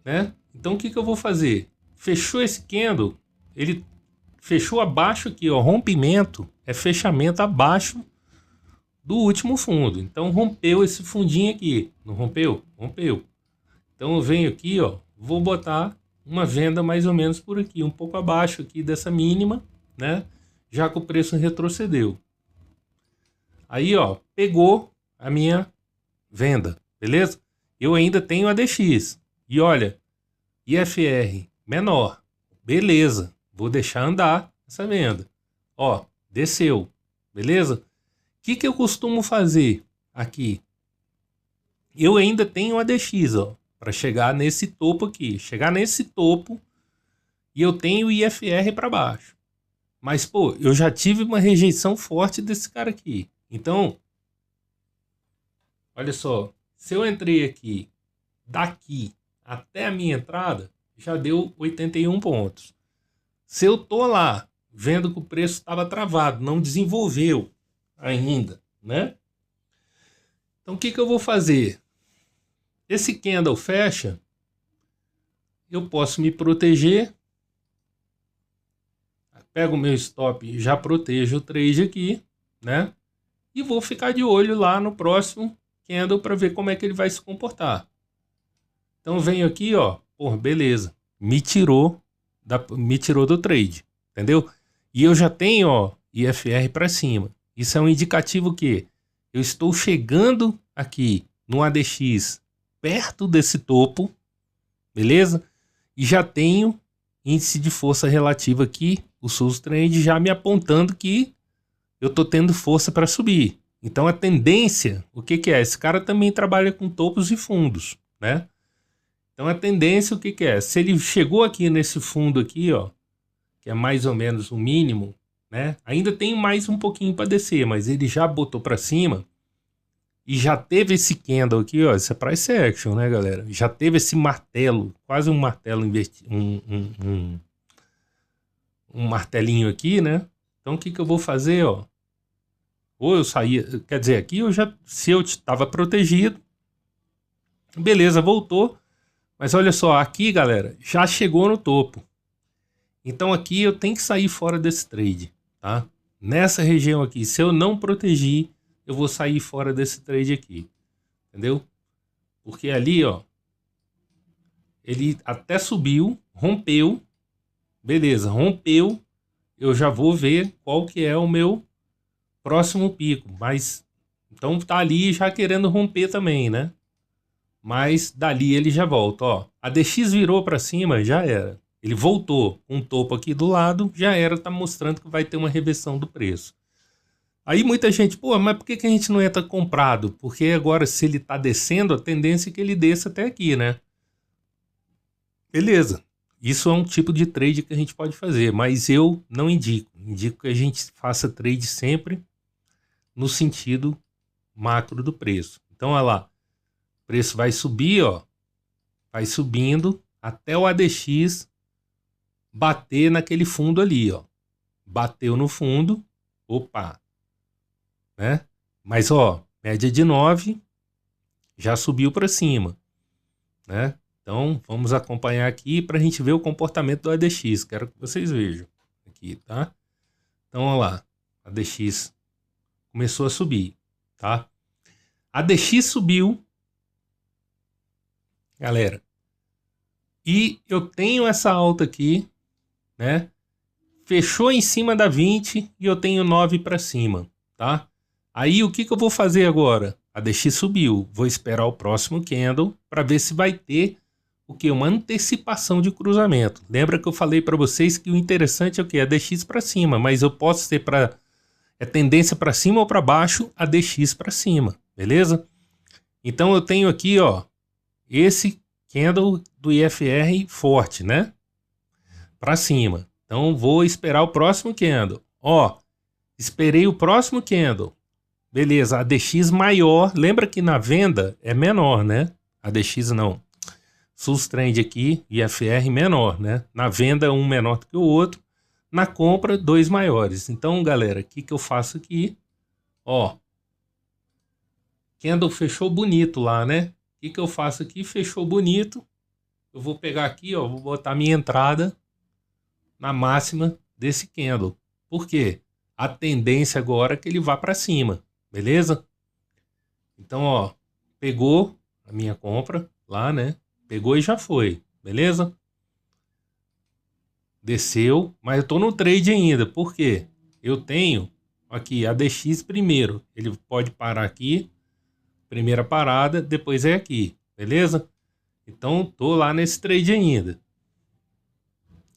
né? Então, o que eu vou fazer? Fechou esse candle, ele fechou abaixo aqui, ó, rompimento é fechamento abaixo do último fundo. Então rompeu esse fundinho aqui, não rompeu? Rompeu. Então eu venho aqui, ó, vou botar uma venda mais ou menos por aqui, um pouco abaixo aqui dessa mínima, né? Já que o preço retrocedeu. Aí, ó, pegou a minha venda, beleza? Eu ainda tenho ADX. E olha, IFR menor. Beleza, vou deixar andar essa venda. Ó, desceu, beleza? O que eu costumo fazer aqui? Eu ainda tenho ADX, ó, para chegar nesse topo aqui. Chegar nesse topo e eu tenho IFR para baixo. Mas, pô, eu já tive uma rejeição forte desse cara aqui. Então, olha só, se eu entrei aqui, daqui até a minha entrada, já deu 81 pontos. Se eu tô lá, vendo que o preço estava travado, não desenvolveu ainda, né? Então, o que eu vou fazer? Esse candle fecha, eu posso me proteger. Pego o meu stop e já protejo o trade aqui, né? E vou ficar de olho lá no próximo candle para ver como é que ele vai se comportar. Então venho aqui, ó, pô, beleza, me tirou do trade, entendeu? E eu já tenho, ó, IFR para cima. Isso é um indicativo que eu estou chegando aqui no ADX perto desse topo, beleza? E já tenho índice de força relativa aqui, o Sus Trend já me apontando que eu tô tendo força para subir. Então a tendência, o que é? Esse cara também trabalha com topos e fundos, né? Então a tendência, o que é? Se ele chegou aqui nesse fundo aqui, ó, que é mais ou menos o mínimo, né? Ainda tem mais um pouquinho para descer, mas ele já botou para cima e já teve esse candle aqui, ó, esse é price action, né, galera? Já teve esse martelo, quase um martelo invertido, um martelinho aqui, né? Então o que eu vou fazer, ó? Ou eu saía, quer dizer, aqui eu já, se eu estava protegido, beleza, voltou. Mas olha só, aqui, galera, já chegou no topo. Então aqui eu tenho que sair fora desse trade, tá? Nessa região aqui, se eu não proteger, eu vou sair fora desse trade aqui, entendeu? Porque ali, ó, ele até subiu, rompeu, beleza, rompeu, eu já vou ver qual que é o meu próximo pico, mas então tá ali já querendo romper também, né? Mas dali ele já volta, ó. A DX virou para cima, já era. Ele voltou com um topo aqui do lado, já era, tá mostrando que vai ter uma reversão do preço. Aí muita gente, pô, mas por que a gente não entra comprado? Porque agora se ele tá descendo, a tendência é que ele desça até aqui, né? Beleza. Isso é um tipo de trade que a gente pode fazer, mas eu não indico. Indico que a gente faça trade sempre no sentido macro do preço. Então, olha lá. O preço vai subir, ó. Vai subindo até o ADX bater naquele fundo ali, ó. Bateu no fundo. Opa. Né? Mas, ó, média de 9 já subiu para cima, né? Então, vamos acompanhar aqui para a gente ver o comportamento do ADX. Quero que vocês vejam aqui, tá? Então, olha lá. A ADX começou a subir, tá? A ADX subiu, galera. E eu tenho essa alta aqui, né? Fechou em cima da 20 e eu tenho 9 para cima, tá? Aí, o que eu vou fazer agora? A ADX subiu. Vou esperar o próximo candle para ver se vai ter o que? Uma antecipação de cruzamento. Lembra que eu falei para vocês que o interessante é o que? A DX para cima, mas eu posso ter para tendência para cima ou para baixo, a DX para cima, beleza? Então eu tenho aqui, ó, esse candle do IFR forte, né? Para cima. Então vou esperar o próximo candle. Ó, esperei o próximo candle. Beleza, a DX maior, lembra que na venda é menor, né? A DX não. Sus Trend aqui, IFR menor, né? Na venda, um menor do que o outro. Na compra, dois maiores. Então, galera, o que eu faço aqui? Ó, candle fechou bonito lá, né? O que eu faço aqui? Fechou bonito. Eu vou pegar aqui, ó, vou botar minha entrada na máxima desse candle. Por quê? A tendência agora é que ele vá para cima, beleza? Então, ó, pegou a minha compra lá, né? Pegou e já foi, beleza? Desceu, mas eu tô no trade ainda. Por quê? Eu tenho aqui a DX primeiro. Ele pode parar aqui, primeira parada, depois é aqui, beleza? Então, tô lá nesse trade ainda.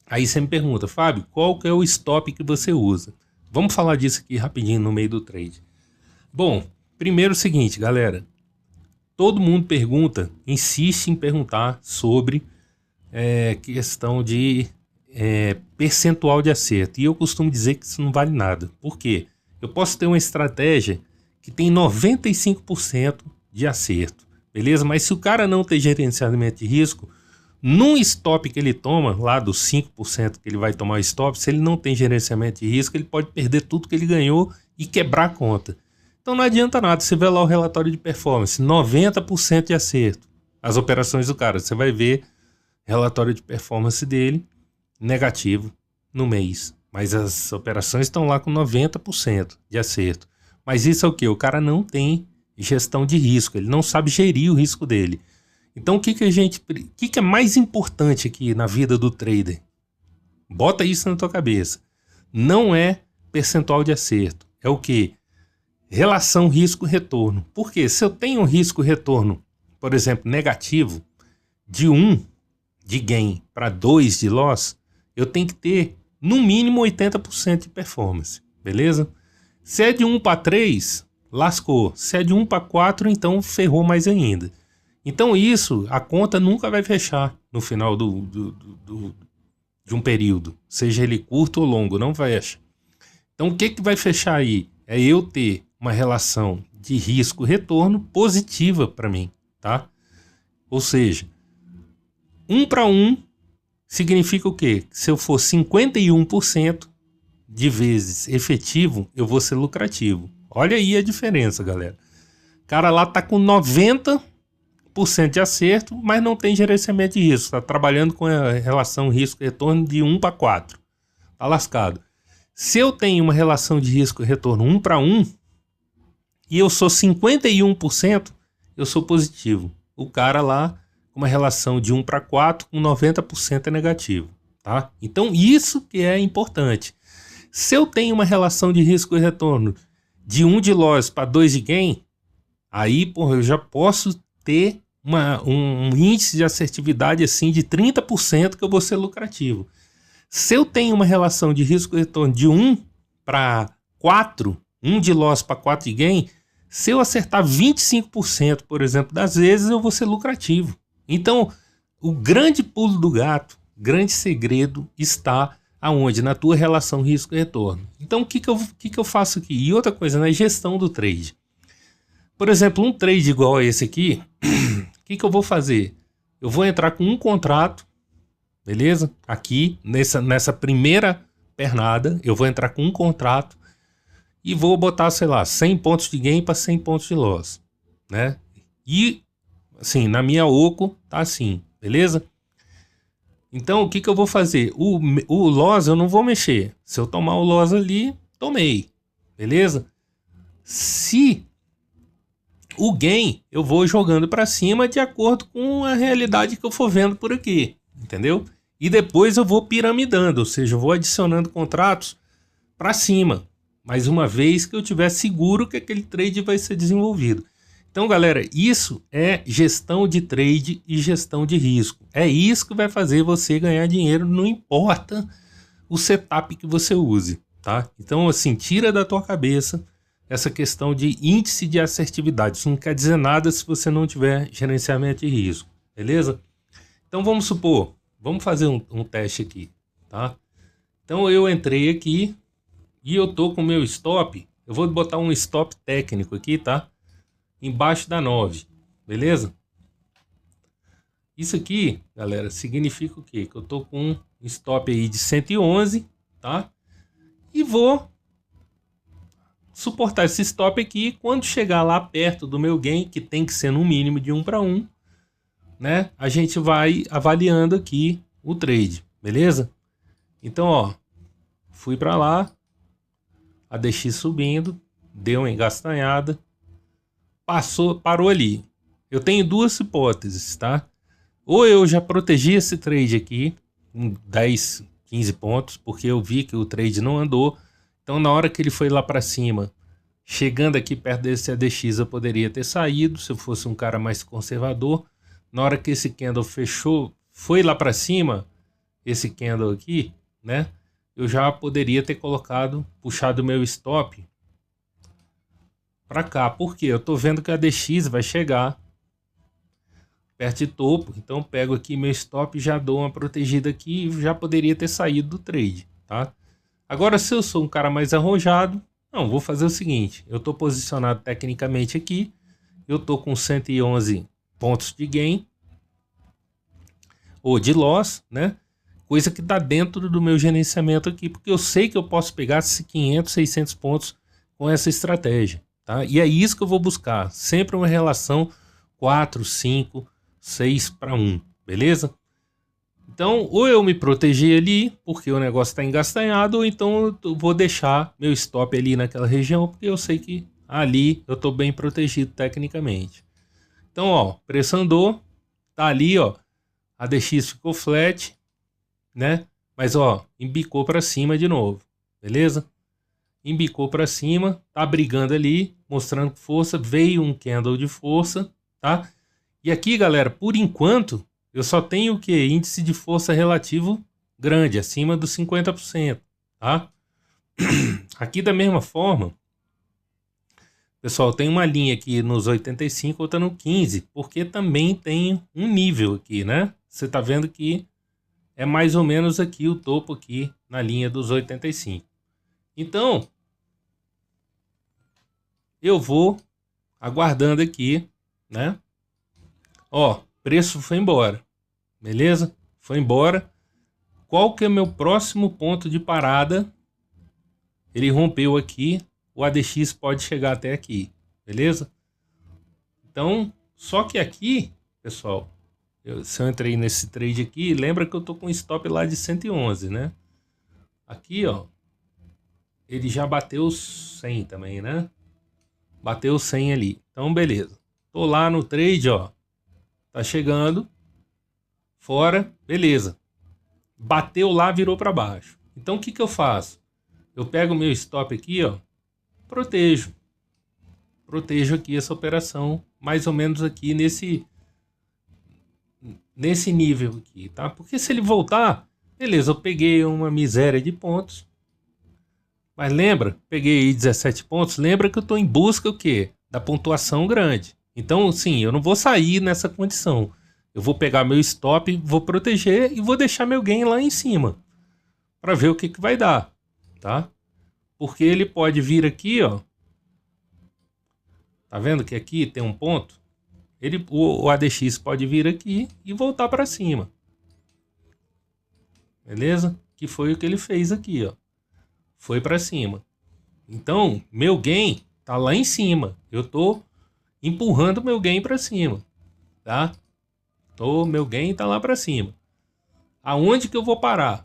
Aí você me pergunta, Fábio, qual que é o stop que você usa? Vamos falar disso aqui rapidinho no meio do trade. Bom, primeiro o seguinte, galera. Todo mundo pergunta, insiste em perguntar sobre questão de percentual de acerto. E eu costumo dizer que isso não vale nada. Por quê? Eu posso ter uma estratégia que tem 95% de acerto, beleza? Mas se o cara não tem gerenciamento de risco, num stop que ele toma, lá dos 5% que ele vai tomar o stop, se ele não tem gerenciamento de risco, ele pode perder tudo que ele ganhou e quebrar a conta. Então não adianta nada, você vê lá o relatório de performance, 90% de acerto. As operações do cara, você vai ver relatório de performance dele negativo no mês. Mas as operações estão lá com 90% de acerto. Mas isso é o quê? O cara não tem gestão de risco, ele não sabe gerir o risco dele. Então o que é mais importante aqui na vida do trader? Bota isso na tua cabeça. Não é percentual de acerto, é o quê? Relação risco-retorno. Por quê? Se eu tenho um risco-retorno, por exemplo, negativo, de 1 de gain para 2 de loss, eu tenho que ter no mínimo 80% de performance, beleza? Se é de 1 para 3, lascou. Se é de 1 para 4, então ferrou mais ainda. Então isso, a conta nunca vai fechar no final de um período, seja ele curto ou longo, não fecha. Então o que vai fechar aí? É eu ter uma relação de risco-retorno positiva para mim, tá? Ou seja, 1 para 1 significa o quê? Se eu for 51% de vezes efetivo, eu vou ser lucrativo. Olha aí a diferença, galera. O cara lá tá com 90% de acerto, mas não tem gerenciamento de risco. Tá trabalhando com a relação risco-retorno de 1 para 4. Tá lascado. Se eu tenho uma relação de risco-retorno 1 para 1 e eu sou 51%, eu sou positivo. O cara lá com uma relação de 1 para 4 com 90% é negativo, tá? Então isso que é importante. Se eu tenho uma relação de risco e retorno de 1 de loss para 2 de gain, aí porra, eu já posso ter um índice de assertividade assim de 30% que eu vou ser lucrativo. Se eu tenho uma relação de risco e retorno de 1 para 4, 1 de loss para 4 de gain, se eu acertar 25%, por exemplo, das vezes, eu vou ser lucrativo. Então, o grande pulo do gato, grande segredo está aonde? Na tua relação risco e retorno. Então, o que eu faço aqui? E outra coisa, na gestão do trade. Por exemplo, um trade igual a esse aqui, o que eu vou fazer? Eu vou entrar com um contrato, beleza? Aqui, nessa primeira pernada, eu vou entrar com um contrato e vou botar, sei lá, 100 pontos de gain para 100 pontos de loss, né? E, assim, na minha OCO tá assim, beleza? Então, o que eu vou fazer? O loss eu não vou mexer. Se eu tomar o loss ali, tomei, beleza? Se o gain, eu vou jogando para cima de acordo com a realidade que eu for vendo por aqui, entendeu? E depois eu vou piramidando, ou seja, eu vou adicionando contratos para cima, mais uma vez que eu tiver seguro que aquele trade vai ser desenvolvido. Então, galera, isso é gestão de trade e gestão de risco. É isso que vai fazer você ganhar dinheiro, não importa o setup que você use, tá? Então, assim, tira da tua cabeça essa questão de índice de assertividade. Isso não quer dizer nada se você não tiver gerenciamento de risco, beleza? Então, vamos supor, vamos fazer um teste aqui, tá? Então, eu entrei aqui e eu tô com o meu stop. Eu vou botar um stop técnico aqui, tá? Embaixo da 9, beleza? Isso aqui, galera, significa o quê? Que eu tô com um stop aí de 111, tá? E vou suportar esse stop aqui. Quando chegar lá perto do meu gain, que tem que ser no mínimo de 1 para 1, né? A gente vai avaliando aqui o trade, beleza? Então, ó, fui para lá, a DX subindo, deu uma engastanhada, parou ali. Eu tenho duas hipóteses, tá? Ou eu já protegi esse trade aqui, com 10, 15 pontos, porque eu vi que o trade não andou. Então, na hora que ele foi lá para cima, chegando aqui perto desse ADX, eu poderia ter saído, se eu fosse um cara mais conservador. Na hora que esse candle fechou, foi lá para cima, esse candle aqui, né? Eu já poderia ter puxado o meu stop para cá. Por quê? Eu tô vendo que a ADX vai chegar perto de topo, então pego aqui meu stop, já dou uma protegida aqui e já poderia ter saído do trade, tá? Agora, se eu sou um cara mais arrojado, não, vou fazer o seguinte, eu tô posicionado tecnicamente aqui, eu tô com 111 pontos de gain, ou de loss, né? Coisa que tá dentro do meu gerenciamento aqui, porque eu sei que eu posso pegar 500, 600 pontos com essa estratégia, tá? E é isso que eu vou buscar, sempre uma relação 4, 5, 6 para 1, beleza? Então, ou eu me protegi ali, porque o negócio está engastanhado, ou então eu vou deixar meu stop ali naquela região, porque eu sei que ali eu estou bem protegido tecnicamente. Então, ó, preço andou, tá ali, ó, a DX ficou flat, né? Mas, ó, embicou para cima de novo, beleza? Embicou para cima, tá brigando ali, mostrando força, veio um candle de força, tá? E aqui, galera, por enquanto, eu só tenho o que? Índice de força relativo grande, acima dos 50%, tá? Aqui da mesma forma, pessoal, tem uma linha aqui nos 85, outra no 15, porque também tem um nível aqui, né? Você tá vendo que é mais ou menos aqui o topo aqui na linha dos 85. Então, eu vou aguardando aqui, né? Ó, preço foi embora, beleza? Foi embora. Qual que é meu próximo ponto de parada? Ele rompeu aqui, o ADX pode chegar até aqui, beleza? Então, só que aqui, pessoal, se eu entrei nesse trade aqui, lembra que eu tô com um stop lá de 111, né? Aqui, ó, ele já bateu 100 também, né? Bateu 100 ali. Então, beleza. Tô lá no trade, ó. Tá chegando. Fora, beleza. Bateu lá, virou para baixo. Então, o que que eu faço? Eu pego o meu stop aqui, ó. Protejo. Protejo aqui essa operação, mais ou menos aqui nesse nível aqui, tá? Porque se ele voltar, beleza, eu peguei uma miséria de pontos. Mas lembra, peguei aí 17 pontos, lembra que eu tô em busca o quê? Da pontuação grande. Então, sim, eu não vou sair nessa condição. Eu vou pegar meu stop, vou proteger e vou deixar meu gain lá em cima. Para ver o que que vai dar, tá? Porque ele pode vir aqui, ó. Tá vendo que aqui tem um ponto? O ADX pode vir aqui e voltar para cima. Beleza? Que foi o que ele fez aqui, ó. Foi para cima. Então, meu gain tá lá em cima. Eu tô empurrando meu gain para cima, tá? Meu gain tá lá para cima. Aonde que eu vou parar?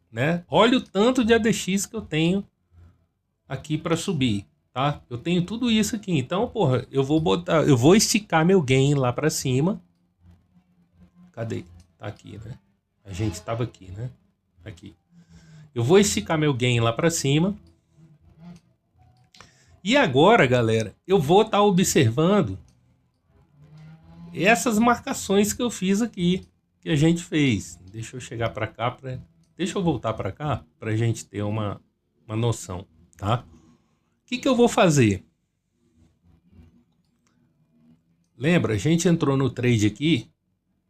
Né? Olha o tanto de ADX que eu tenho aqui para subir, tá? Eu tenho tudo isso aqui. Então, porra, eu vou esticar meu gain lá para cima. Cadê? Tá aqui, né? A gente tava aqui, né? Aqui. Eu vou esticar meu gain lá para cima. E agora, galera, eu vou estar observando essas marcações que eu fiz aqui, que a gente fez. Deixa eu chegar para cá, deixa eu voltar para cá para a gente ter uma noção, tá? O que que eu vou fazer? Lembra, a gente entrou no trade aqui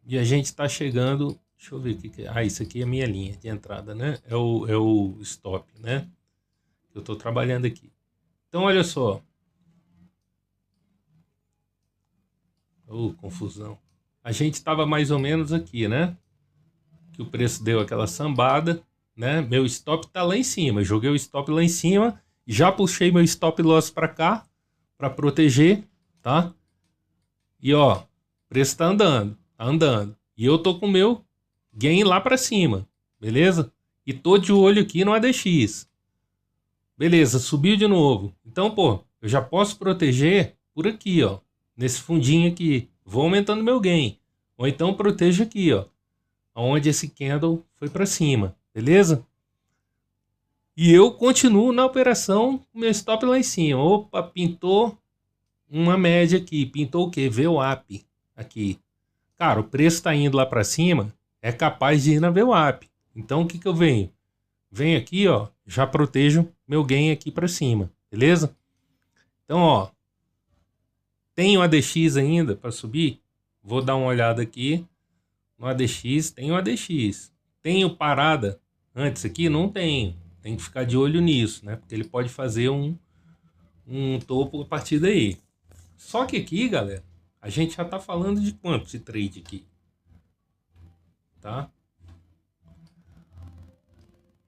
e a gente está chegando. Deixa eu ver o que que é. Ah, isso aqui é a minha linha de entrada, né? É o stop, né? Eu estou trabalhando aqui. Então, olha só. Confusão. A gente estava mais ou menos aqui, né? Que o preço deu aquela sambada, né? Meu stop tá lá em cima. Eu joguei o stop lá em cima. Já puxei meu stop loss para cá. Para proteger, tá? E ó, o preço tá andando. Tá andando. E eu tô com o meu gain lá para cima. Beleza? E tô de olho aqui no ADX. Beleza, subiu de novo. Então, pô, eu já posso proteger por aqui, ó. Nesse fundinho aqui. Vou aumentando meu gain. Ou então protejo aqui, ó. Onde esse candle foi para cima. Beleza? E eu continuo na operação com meu stop lá em cima. Opa, pintou uma média aqui. Pintou o quê? VWAP aqui. Cara, o preço está indo lá para cima. É capaz de ir na VWAP. Então o que eu venho? Venho aqui, ó. Já protejo meu gain aqui para cima. Beleza? Então, ó. Tem o ADX ainda para subir? Vou dar uma olhada aqui. No ADX, tem o ADX. Tenho parada antes aqui? Não tenho. Tem que ficar de olho nisso, né? Porque ele pode fazer um topo a partir daí. Só que aqui, galera, a gente já tá falando de quanto de trade aqui? Tá?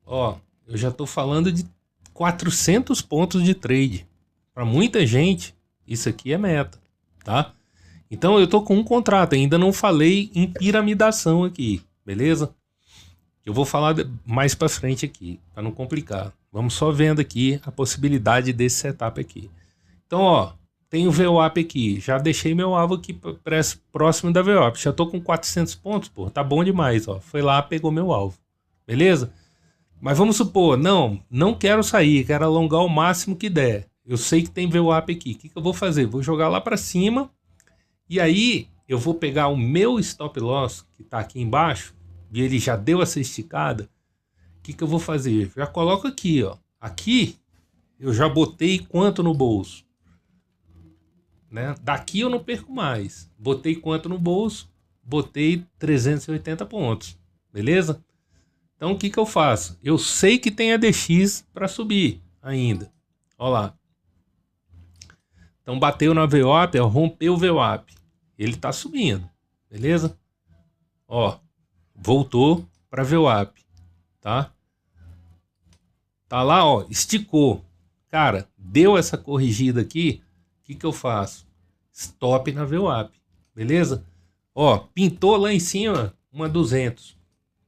Ó, eu já tô falando de 400 pontos de trade. Para muita gente, isso aqui é meta, tá? Então eu tô com um contrato, ainda não falei em piramidação aqui, beleza? Eu vou falar mais para frente aqui, para não complicar. Vamos só vendo aqui a possibilidade desse setup aqui. Então, ó, tem o VWAP aqui. Já deixei meu alvo aqui próximo da VWAP. Já tô com 400 pontos, pô, tá bom demais, ó. Foi lá, pegou meu alvo. Beleza? Mas vamos supor, não quero sair, quero alongar o máximo que der. Eu sei que tem VWAP aqui. O que eu vou fazer? Vou jogar lá para cima. E aí, eu vou pegar o meu stop loss, que tá aqui embaixo, e ele já deu essa esticada. O que eu vou fazer? Já coloco aqui, ó. Aqui eu já botei quanto no bolso, né? Daqui eu não perco mais. Botei quanto no bolso? Botei 380 pontos. Beleza? Então o que eu faço? Eu sei que tem ADX para subir ainda. Ó lá. Então bateu na VWAP, ó, rompeu o VWAP. Ele tá subindo. Beleza? Ó. Voltou para VWAP, tá? Tá lá, ó, esticou. Cara, deu essa corrigida aqui, o que eu faço? Stop na VWAP, beleza? Ó, pintou lá em cima uma 200.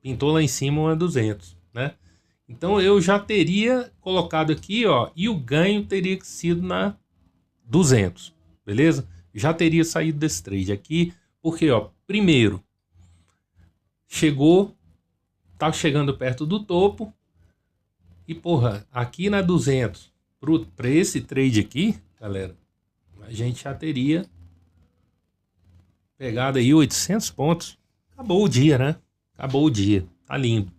Pintou lá em cima uma 200, né? Então eu já teria colocado aqui, ó, e o ganho teria sido na 200, beleza? Já teria saído desse trade aqui, porque, ó, primeiro chegou, tá chegando perto do topo. E porra, aqui na 200, para esse trade aqui, galera, a gente já teria pegado aí 800 pontos. Acabou o dia, né? Acabou o dia, tá lindo.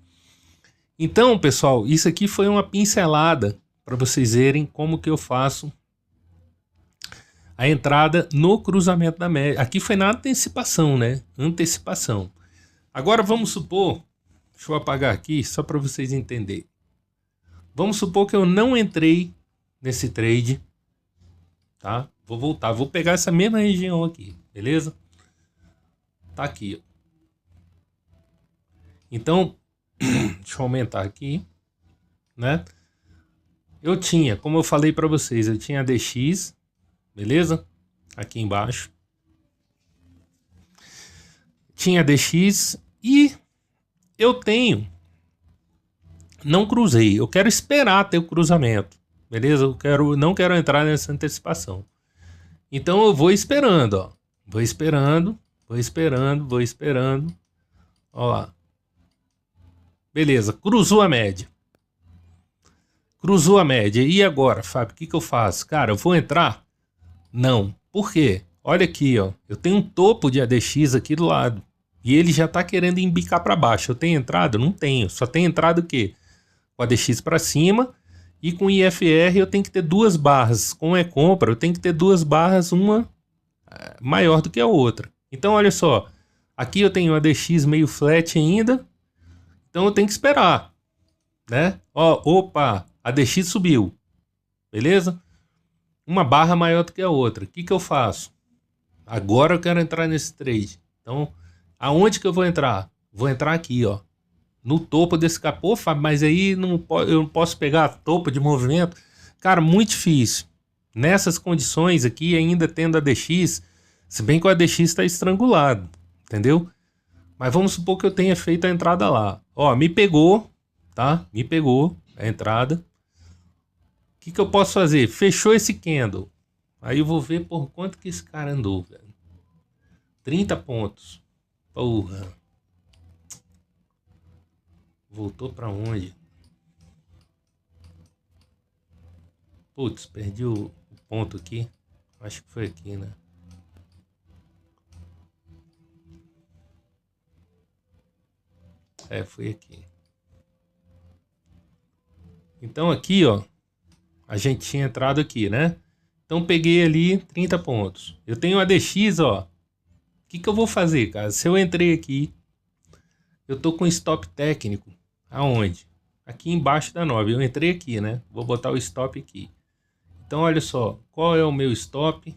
Então, pessoal, isso aqui foi uma pincelada para vocês verem como que eu faço a entrada no cruzamento da média. Aqui foi na antecipação, né? Antecipação. Agora vamos supor, deixa eu apagar aqui só para vocês entenderem. Vamos supor que eu não entrei nesse trade, tá? Vou voltar, vou pegar essa mesma região aqui, beleza? Tá aqui, ó. Então, deixa eu aumentar aqui, né? Eu tinha, como eu falei para vocês, eu tinha DX, beleza? Aqui embaixo. Tinha DX e eu tenho, não cruzei, eu quero esperar ter o cruzamento, beleza? Não quero entrar nessa antecipação. Então eu vou esperando, ó. Vou esperando. Ó lá. Beleza, cruzou a média. Cruzou a média. E agora, Fábio, o que eu faço? Cara, eu vou entrar? Não. Por quê? Olha aqui, ó. Eu tenho um topo de ADX aqui do lado. E ele já tá querendo embicar para baixo. Eu tenho entrado? Não tenho. Só tenho entrado o quê? Com ADX para cima. E com IFR eu tenho que ter duas barras. Com E-compra eu tenho que ter duas barras, uma maior do que a outra. Então olha só. Aqui eu tenho ADX meio flat ainda. Então eu tenho que esperar, né? Ó, opa, a DX subiu, beleza? Uma barra maior do que a outra. O que eu faço? Agora eu quero entrar nesse trade. Então, aonde que eu vou entrar? Vou entrar aqui, ó, no topo desse capô, Fábio, mas aí eu não posso pegar topo de movimento. Cara, muito difícil. Nessas condições aqui, ainda tendo a DX, se bem que o ADX está estrangulado, entendeu? Mas vamos supor que eu tenha feito a entrada lá. Ó, me pegou, tá? Me pegou a entrada. O que eu posso fazer? Fechou esse candle. Aí eu vou ver por quanto que esse cara andou, velho. 30 pontos. Porra. Voltou pra onde? Putz, perdi o ponto aqui. Acho que foi aqui, né? É, foi aqui. Então aqui, ó, a gente tinha entrado aqui, né? Então peguei ali 30 pontos. Eu tenho a DX, ó. O que eu vou fazer, cara? Se eu entrei aqui, eu tô com stop técnico. Aonde? Aqui embaixo da 9. Eu entrei aqui, né? Vou botar o stop aqui. Então olha só, qual é o meu stop?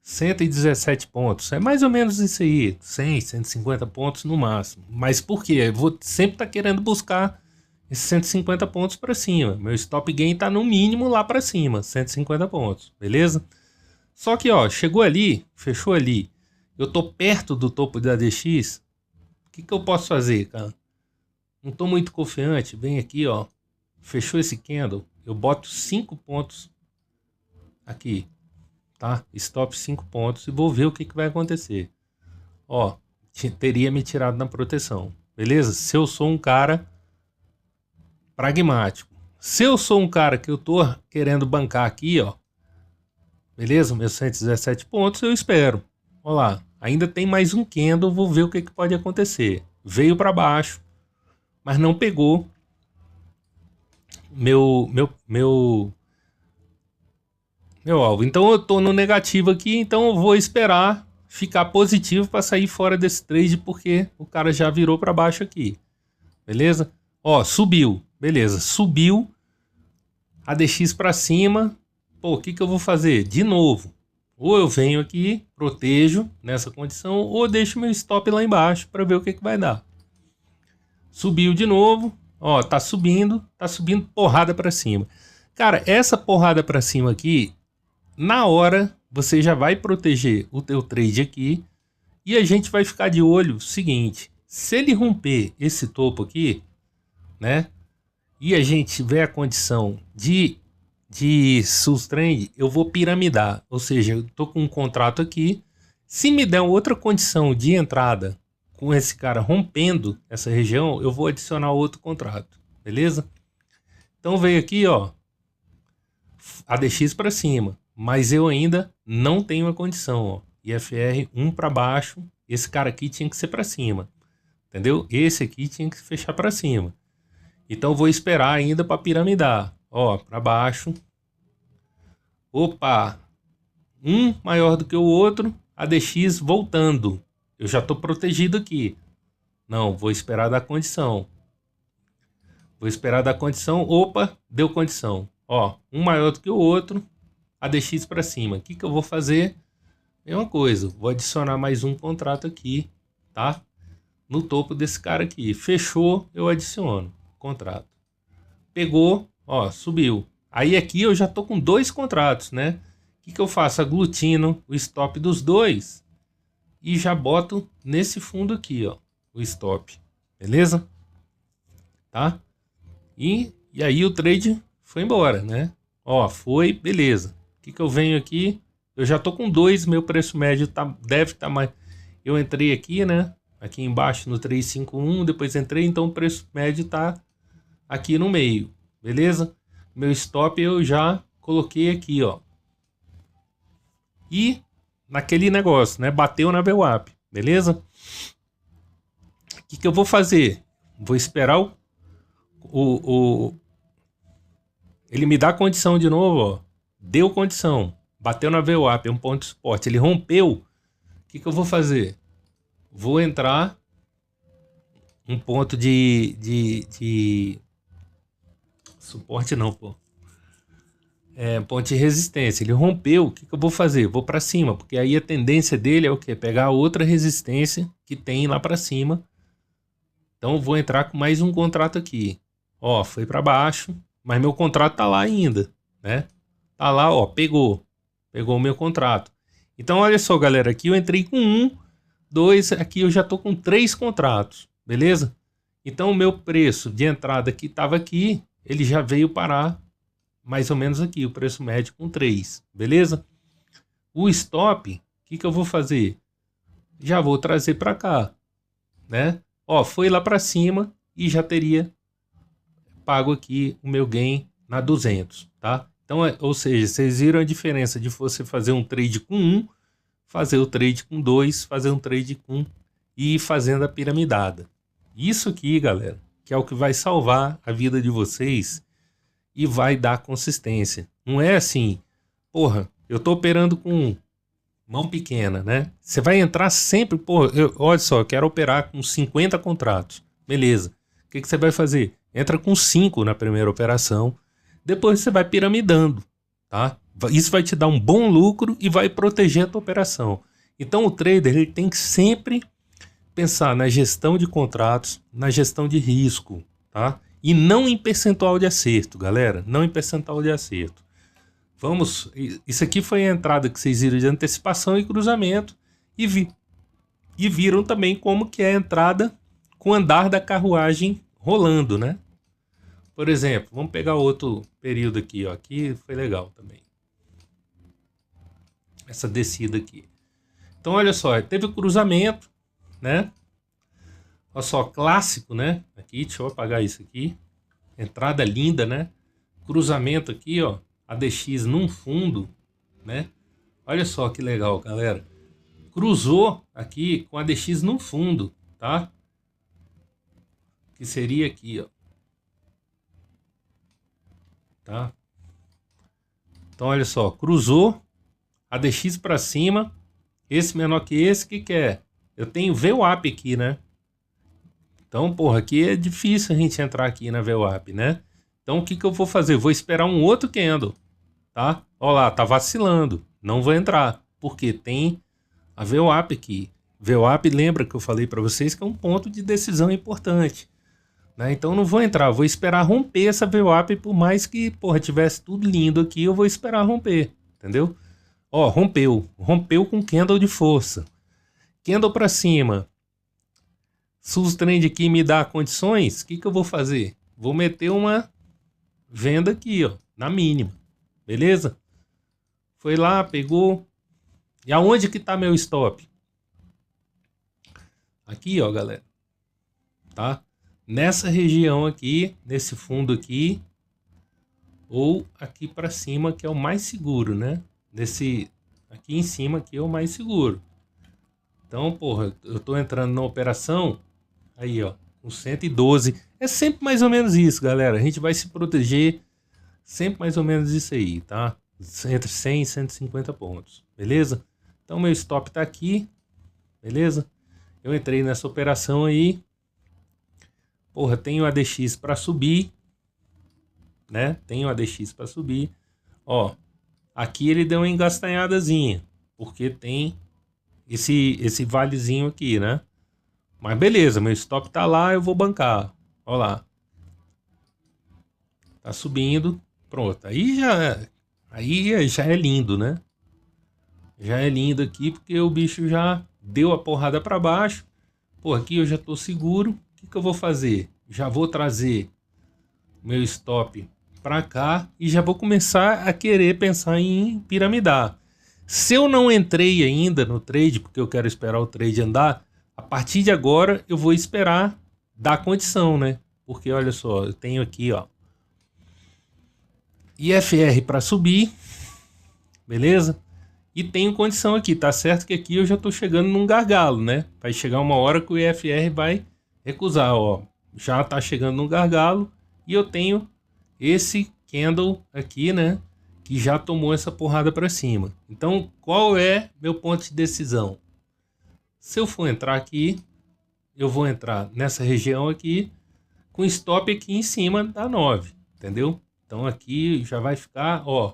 117 pontos. É mais ou menos isso aí. 100, 150 pontos no máximo. Mas por quê? Eu vou sempre estar querendo buscar esses 150 pontos para cima. Meu stop gain tá no mínimo lá para cima, 150 pontos, beleza? Só que, ó, chegou ali, fechou ali. Eu tô perto do topo da DX. O que eu posso fazer, cara? Não tô muito confiante. Vem aqui, ó. Fechou esse candle. Eu boto 5 pontos aqui, tá? Stop 5 pontos e vou ver o que vai acontecer. Ó, teria me tirado na proteção, beleza? Se eu sou um cara pragmático. Se eu sou um cara que eu tô querendo bancar aqui, ó, beleza? Meus 117 pontos, eu espero. Olha lá, ainda tem mais um candle, vou ver o que pode acontecer. Veio para baixo, mas não pegou meu alvo. Então eu tô no negativo aqui, então eu vou esperar ficar positivo para sair fora desse trade, porque o cara já virou para baixo aqui. Beleza? Ó, subiu. Beleza, subiu a DX para cima. Pô, o que eu vou fazer? De novo. Ou eu venho aqui, protejo nessa condição, ou deixo meu stop lá embaixo para ver o que vai dar. Subiu de novo. Ó, tá subindo porrada para cima. Cara, essa porrada para cima aqui, na hora, você já vai proteger o teu trade aqui. E a gente vai ficar de olho seguinte. Se ele romper esse topo aqui, né? E a gente tiver a condição de sustrend, eu vou piramidar. Ou seja, eu tô com um contrato aqui. Se me der outra condição de entrada com esse cara rompendo essa região, eu vou adicionar outro contrato. Beleza? Então veio aqui, ó, a DX para cima. Mas eu ainda não tenho a condição, ó. IFR 1 para baixo. Esse cara aqui tinha que ser para cima. Entendeu? Esse aqui tinha que fechar para cima. Então eu vou esperar ainda para piramidar. Ó, para baixo. Opa! Um maior do que o outro. ADX voltando. Eu já estou protegido aqui. Não, vou esperar dar condição. Vou esperar dar condição. Opa, deu condição. Ó, um maior do que o outro. ADX para cima. O que eu vou fazer? Mesma coisa. Vou adicionar mais um contrato aqui, tá? No topo desse cara aqui. Fechou, eu adiciono contrato. Pegou, ó, subiu. Aí aqui eu já tô com 2 contratos, né? O que eu faço? Aglutino o stop dos 2 e já boto nesse fundo aqui, ó, o stop. Beleza? Tá? E aí o trade foi embora, né? Ó, foi, beleza. O que eu venho aqui? Eu já tô com 2, meu preço médio deve estar mais... Eu entrei aqui, né? Aqui embaixo no 351, depois entrei, então o preço médio tá aqui no meio, beleza? Meu stop eu já coloquei aqui, ó. E naquele negócio, né? Bateu na VWAP, beleza? O que eu vou fazer? Vou esperar ele me dá condição de novo, ó. Deu condição. Bateu na VWAP, é um ponto de suporte. Ele rompeu. O que eu vou fazer? Vou entrar um ponto de suporte não, pô. É, ponto de resistência. Ele rompeu, o que eu vou fazer? Vou para cima, porque aí a tendência dele é o quê? Pegar outra resistência que tem lá para cima. Então eu vou entrar com mais um contrato aqui. Ó, foi para baixo, mas meu contrato tá lá ainda, né? Tá lá, ó, pegou o meu contrato. Então olha só, galera, aqui eu entrei com 1, 2, aqui eu já tô com 3 contratos, beleza? Então o meu preço de entrada que estava aqui, ele já veio parar mais ou menos aqui, o preço médio com 3, beleza? O stop, o que eu vou fazer? Já vou trazer para cá, né? Ó, foi lá para cima e já teria pago aqui o meu gain na 200, tá? Então, ou seja, vocês viram a diferença de você fazer um trade com 1, fazer o trade com 2, fazer um trade com e ir fazendo a piramidada. Isso aqui, galera, que é o que vai salvar a vida de vocês e vai dar consistência. Não é assim, porra, eu tô operando com mão pequena, né? Você vai entrar sempre, porra, olha só, eu quero operar com 50 contratos. Beleza. O que você vai fazer? Entra com 5 na primeira operação, depois você vai piramidando, tá? Isso vai te dar um bom lucro e vai proteger a tua operação. Então o trader ele tem que sempre pensar na gestão de contratos, na gestão de risco, tá? E não em percentual de acerto, galera, não em percentual de acerto. Vamos, isso aqui foi a entrada que vocês viram de antecipação e cruzamento e viram também como que é a entrada com o andar da carruagem rolando, né? Por exemplo, vamos pegar outro período aqui, ó, aqui foi legal também. Essa descida aqui. Então olha só, teve o cruzamento, né? Olha só, clássico, né? Aqui, deixa eu apagar isso aqui. Entrada linda, né? Cruzamento aqui, ó. ADX num fundo, né? Olha só que legal, galera. Cruzou aqui com ADX num fundo, tá? Que seria aqui, ó. Tá? Então, olha só. Cruzou. ADX para cima. Esse menor que esse, que é? Eu tenho VWAP aqui, né? Então, porra, aqui é difícil a gente entrar aqui na VWAP, né? Então, o que eu vou fazer? Vou esperar um outro candle, tá? Olha lá, tá vacilando. Não vou entrar, porque tem a VWAP aqui. VWAP, lembra que eu falei para vocês que é um ponto de decisão importante, né? Então, não vou entrar. Vou esperar romper essa VWAP, por mais que, porra, tivesse tudo lindo aqui, eu vou esperar romper, entendeu? Ó, rompeu. Rompeu com candle de força. Candle para cima. Se o trend aqui me dá condições, o que eu vou fazer? Vou meter uma venda aqui, ó, na mínima. Beleza? Foi lá, pegou. E aonde que tá meu stop? Aqui, ó, galera. Tá? Nessa região aqui, nesse fundo aqui, ou aqui para cima, que é o mais seguro, né? Nesse aqui em cima aqui é o mais seguro. Então, porra, eu tô entrando na operação aí, ó, com 112. É sempre mais ou menos isso, galera. A gente vai se proteger sempre mais ou menos isso aí, tá? Entre 100 e 150 pontos, beleza? Então, meu stop tá aqui, beleza? Eu entrei nessa operação aí. Porra, tenho ADX para subir, né? Tenho ADX para subir. Ó, aqui ele deu uma engastanhadazinha, porque tem esse valezinho aqui, né? Mas beleza, meu stop tá lá, eu vou bancar. Ó lá. Tá subindo. Pronto. Aí já é lindo, né? Já é lindo aqui, porque o bicho já deu a porrada para baixo. Pô, aqui eu já tô seguro. O que eu vou fazer? Já vou trazer meu stop para cá e já vou começar a querer pensar em piramidar. Se eu não entrei ainda no trade, porque eu quero esperar o trade andar, a partir de agora eu vou esperar dar condição, né? Porque olha só, eu tenho aqui, ó, IFR para subir, beleza? E tenho condição aqui, tá certo que aqui eu já tô chegando num gargalo, né? Vai chegar uma hora que o IFR vai recusar, ó. Já tá chegando num gargalo e eu tenho esse candle aqui, né? Que já tomou essa porrada para cima. Então, qual é meu ponto de decisão? Se eu for entrar aqui, eu vou entrar nessa região aqui, com stop aqui em cima da 9, entendeu? Então aqui já vai ficar, ó,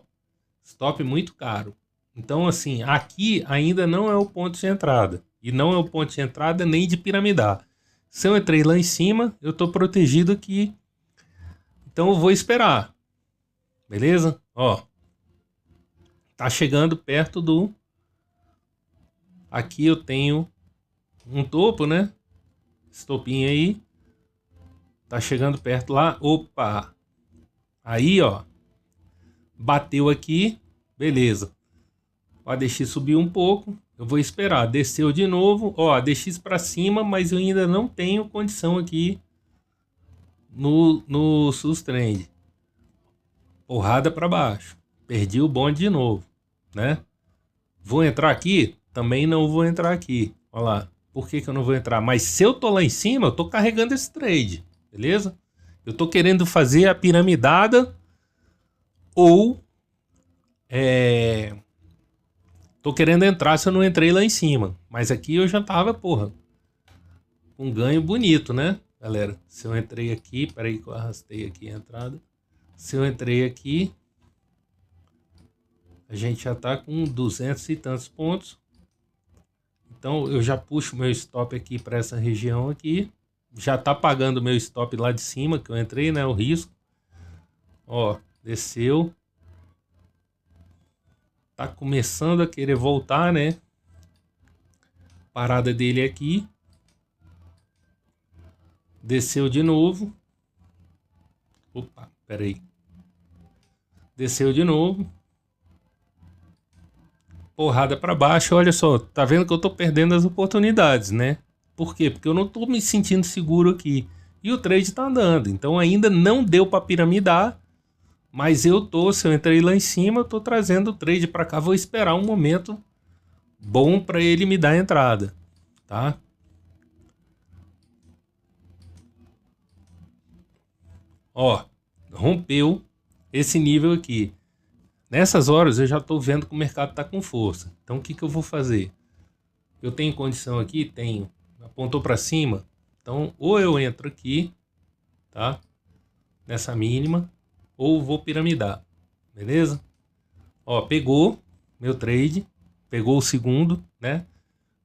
stop muito caro. Então assim, aqui ainda não é o ponto de entrada. E não é o ponto de entrada nem de piramidar. Se eu entrei lá em cima, eu tô protegido aqui. Então eu vou esperar. Beleza? Ó. Tá chegando perto do... Aqui eu tenho um topo, né? Esse topinho aí. Tá chegando perto lá. Opa! Aí, ó. Bateu aqui. Beleza. O ADX subiu um pouco. Eu vou esperar. Desceu de novo. Ó, ADX para cima, mas eu ainda não tenho condição aqui no Sustrend. Porrada para baixo. Perdi o bonde de novo, né? Vou entrar aqui? Também não vou entrar aqui. Olha lá. Por que eu não vou entrar? Mas se eu tô lá em cima, eu tô carregando esse trade. Beleza? Eu tô querendo fazer a piramidada ou tô querendo entrar se eu não entrei lá em cima. Mas aqui eu já tava, porra, com um ganho bonito, né, galera? Se eu entrei aqui, peraí que eu arrastei aqui a entrada. Se eu entrei aqui, a gente já tá com 200 e tantos pontos. Então eu já puxo meu stop aqui para essa região aqui. Já tá pagando o meu stop lá de cima que eu entrei, né? O risco. Ó, desceu. Tá começando a querer voltar, né? Parada dele aqui. Desceu de novo. Opa, peraí. Desceu de novo. Porrada para baixo. Olha só, tá vendo que eu tô perdendo as oportunidades, né? Por quê? Porque eu não tô me sentindo seguro aqui. E o trade tá andando. Então ainda não deu para piramidar. Mas eu tô, se eu entrei lá em cima, eu tô trazendo o trade para cá. Vou esperar um momento bom para ele me dar a entrada, tá? Ó, rompeu esse nível aqui. Nessas horas eu já tô vendo que o mercado tá com força. Então o que que eu vou fazer? Eu tenho condição aqui? Tenho. Apontou para cima? Então ou eu entro aqui, tá? Nessa mínima, ou vou piramidar. Beleza? Ó, pegou meu trade, pegou o segundo, né?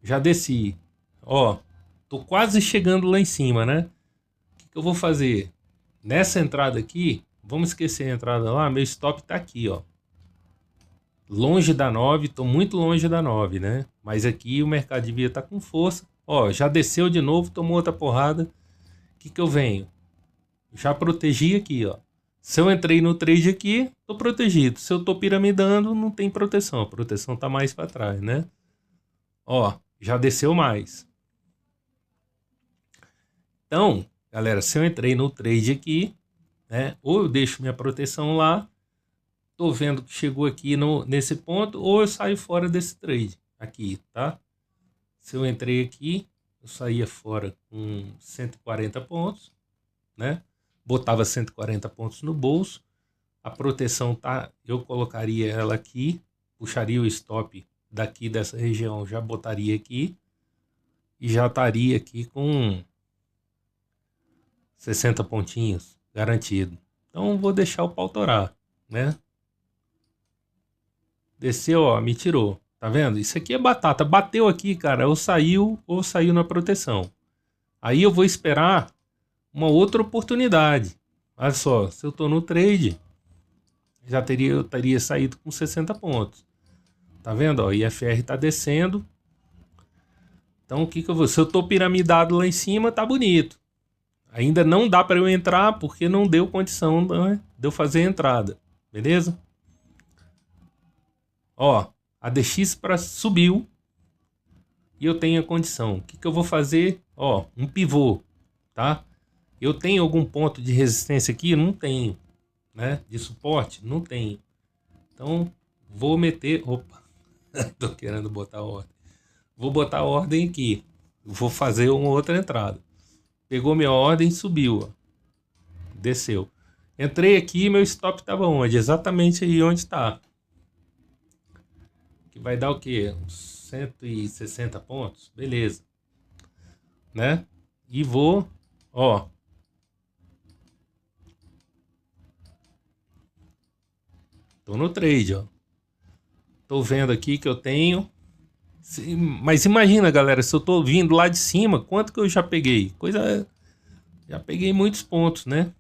Já desci. Ó, tô quase chegando lá em cima, né? O que que eu vou fazer? Nessa entrada aqui, vamos esquecer a entrada lá, meu stop tá aqui, ó. Longe da 9, tô muito longe da 9, né? Mas aqui o mercado devia estar com força. Ó, já desceu de novo, tomou outra porrada. O que que eu venho? Já protegi aqui, ó. Se eu entrei no trade aqui, tô protegido. Se eu tô piramidando, não tem proteção. A proteção tá mais para trás, né? Ó, já desceu mais. Então, galera, se eu entrei no trade aqui, né? Ou eu deixo minha proteção lá, tô vendo que chegou aqui nesse ponto, ou eu saio fora desse trade aqui, tá? Se eu entrei aqui, eu saía fora com 140 pontos, né? Botava 140 pontos no bolso. A proteção tá, eu colocaria ela aqui, puxaria o stop daqui dessa região, já botaria aqui e já estaria aqui com 60 pontinhos garantido. Então vou deixar o pau torar, né? Desceu, ó, me tirou. Tá vendo? Isso aqui é batata. Bateu aqui, cara, ou saiu na proteção. Aí eu vou esperar uma outra oportunidade. Olha só, se eu tô no trade, eu teria saído com 60 pontos. Tá vendo? Ó, IFR tá descendo. Então o que que eu vou? Se eu tô piramidado lá em cima, tá bonito. Ainda não dá para eu entrar porque não deu condição, né, de eu fazer a entrada. Beleza? Ó, a DX para subiu e eu tenho a condição. O que que eu vou fazer? Ó, um pivô, tá? Eu tenho algum ponto de resistência aqui? Não tenho, né? De suporte? Não tenho. Então, vou meter... Opa, tô querendo botar a ordem. Vou botar a ordem aqui. Vou fazer uma outra entrada. Pegou minha ordem, subiu, ó. Desceu. Entrei aqui, meu stop estava onde? Exatamente aí onde está. Que vai dar o quê? Uns 160 pontos? Beleza. Né? E vou, ó. Tô no trade, ó. Tô vendo aqui que eu tenho. Mas imagina, galera, se eu tô vindo lá de cima, quanto que eu já peguei? Já peguei muitos pontos, né?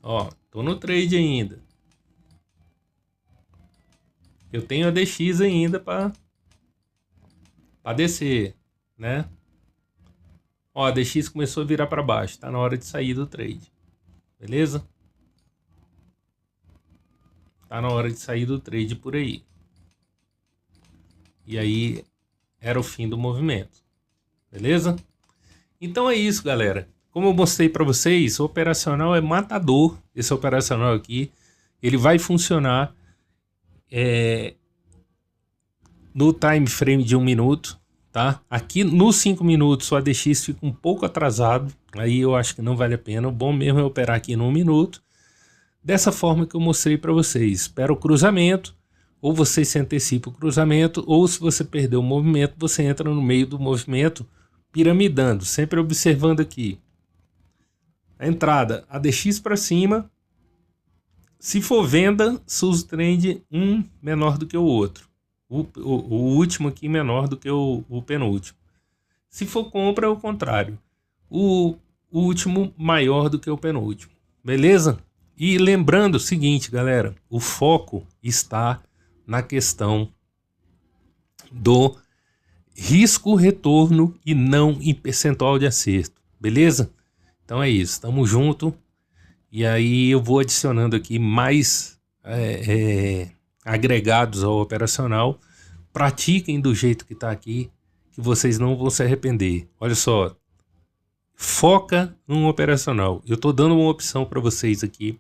Ó, tô no trade ainda. Eu tenho a DX ainda para descer, né? Ó, a DX começou a virar para baixo. Tá na hora de sair do trade. Beleza? Tá na hora de sair do trade por aí. E aí era o fim do movimento. Beleza? Então é isso, galera. Como eu mostrei para vocês, o operacional é matador. Esse operacional aqui, ele vai funcionar no time frame de 1 minuto, tá? Aqui nos 5 minutos o ADX fica um pouco atrasado. Aí eu acho que não vale a pena. O bom mesmo é operar aqui no 1 minuto. Dessa forma que eu mostrei para vocês. Espera o cruzamento, ou você se antecipa o cruzamento, ou se você perdeu o movimento, você entra no meio do movimento piramidando, sempre observando aqui. A entrada, ADX para cima. Se for venda, sus trend um menor do que o outro. O último aqui menor do que o penúltimo. Se for compra, é o contrário. O último maior do que o penúltimo. Beleza? E lembrando o seguinte, galera, o foco está na questão do risco-retorno e não em percentual de acerto, beleza? Então é isso, tamo junto. E aí eu vou adicionando aqui mais agregados ao operacional. Pratiquem do jeito que tá aqui, que vocês não vão se arrepender. Olha só, foca num operacional. Eu tô dando uma opção para vocês aqui.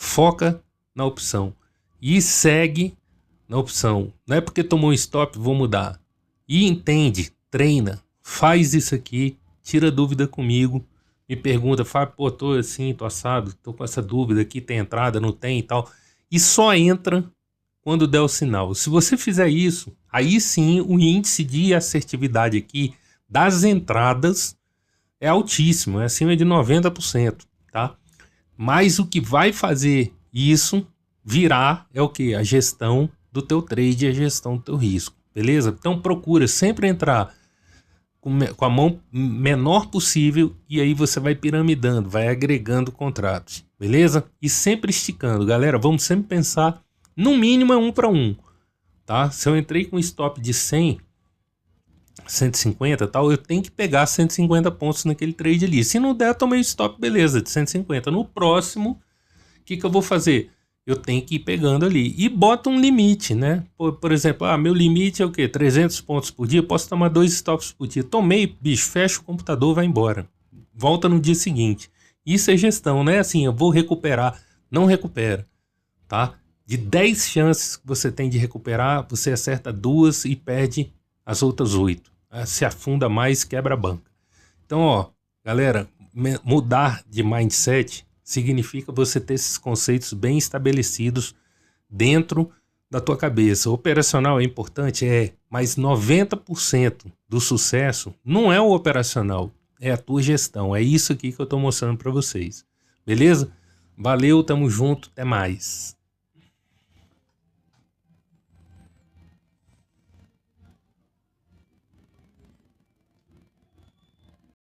Foca na opção e segue na opção. Não é porque tomou um stop, vou mudar. E entende, treina, faz isso aqui, tira dúvida comigo, me pergunta, Fábio, pô, tô assim, tô assado, tô com essa dúvida aqui, tem entrada, não tem e tal. E só entra quando der o sinal. Se você fizer isso, aí sim o índice de assertividade aqui das entradas é altíssimo, é acima de 90%, tá? Mas o que vai fazer isso virar é o que? A gestão do teu trade e a gestão do teu risco, beleza? Então procura sempre entrar com a mão menor possível e aí você vai piramidando, vai agregando contratos, beleza? E sempre esticando, galera, vamos sempre pensar, no mínimo é 1 para 1, tá? Se eu entrei com stop de 100, 150 tal, eu tenho que pegar 150 pontos naquele trade ali. Se não der, eu tomei stop, beleza, de 150. No próximo, o que eu vou fazer? Eu tenho que ir pegando ali. E bota um limite, né? Por exemplo, meu limite é o quê? 300 pontos por dia, eu posso tomar 2 stops por dia. Tomei, bicho, fecha o computador, vai embora. Volta no dia seguinte. Isso é gestão, né? Assim, eu vou recuperar. Não recupera, tá? De 10 chances que você tem de recuperar, você acerta 2 e perde as outras 8. Se afunda mais, quebra a banca. Então, ó, galera, mudar de mindset significa você ter esses conceitos bem estabelecidos dentro da tua cabeça. O operacional é importante, mas 90% do sucesso não é o operacional, é a tua gestão. É isso aqui que eu estou mostrando para vocês. Beleza? Valeu, tamo junto, até mais.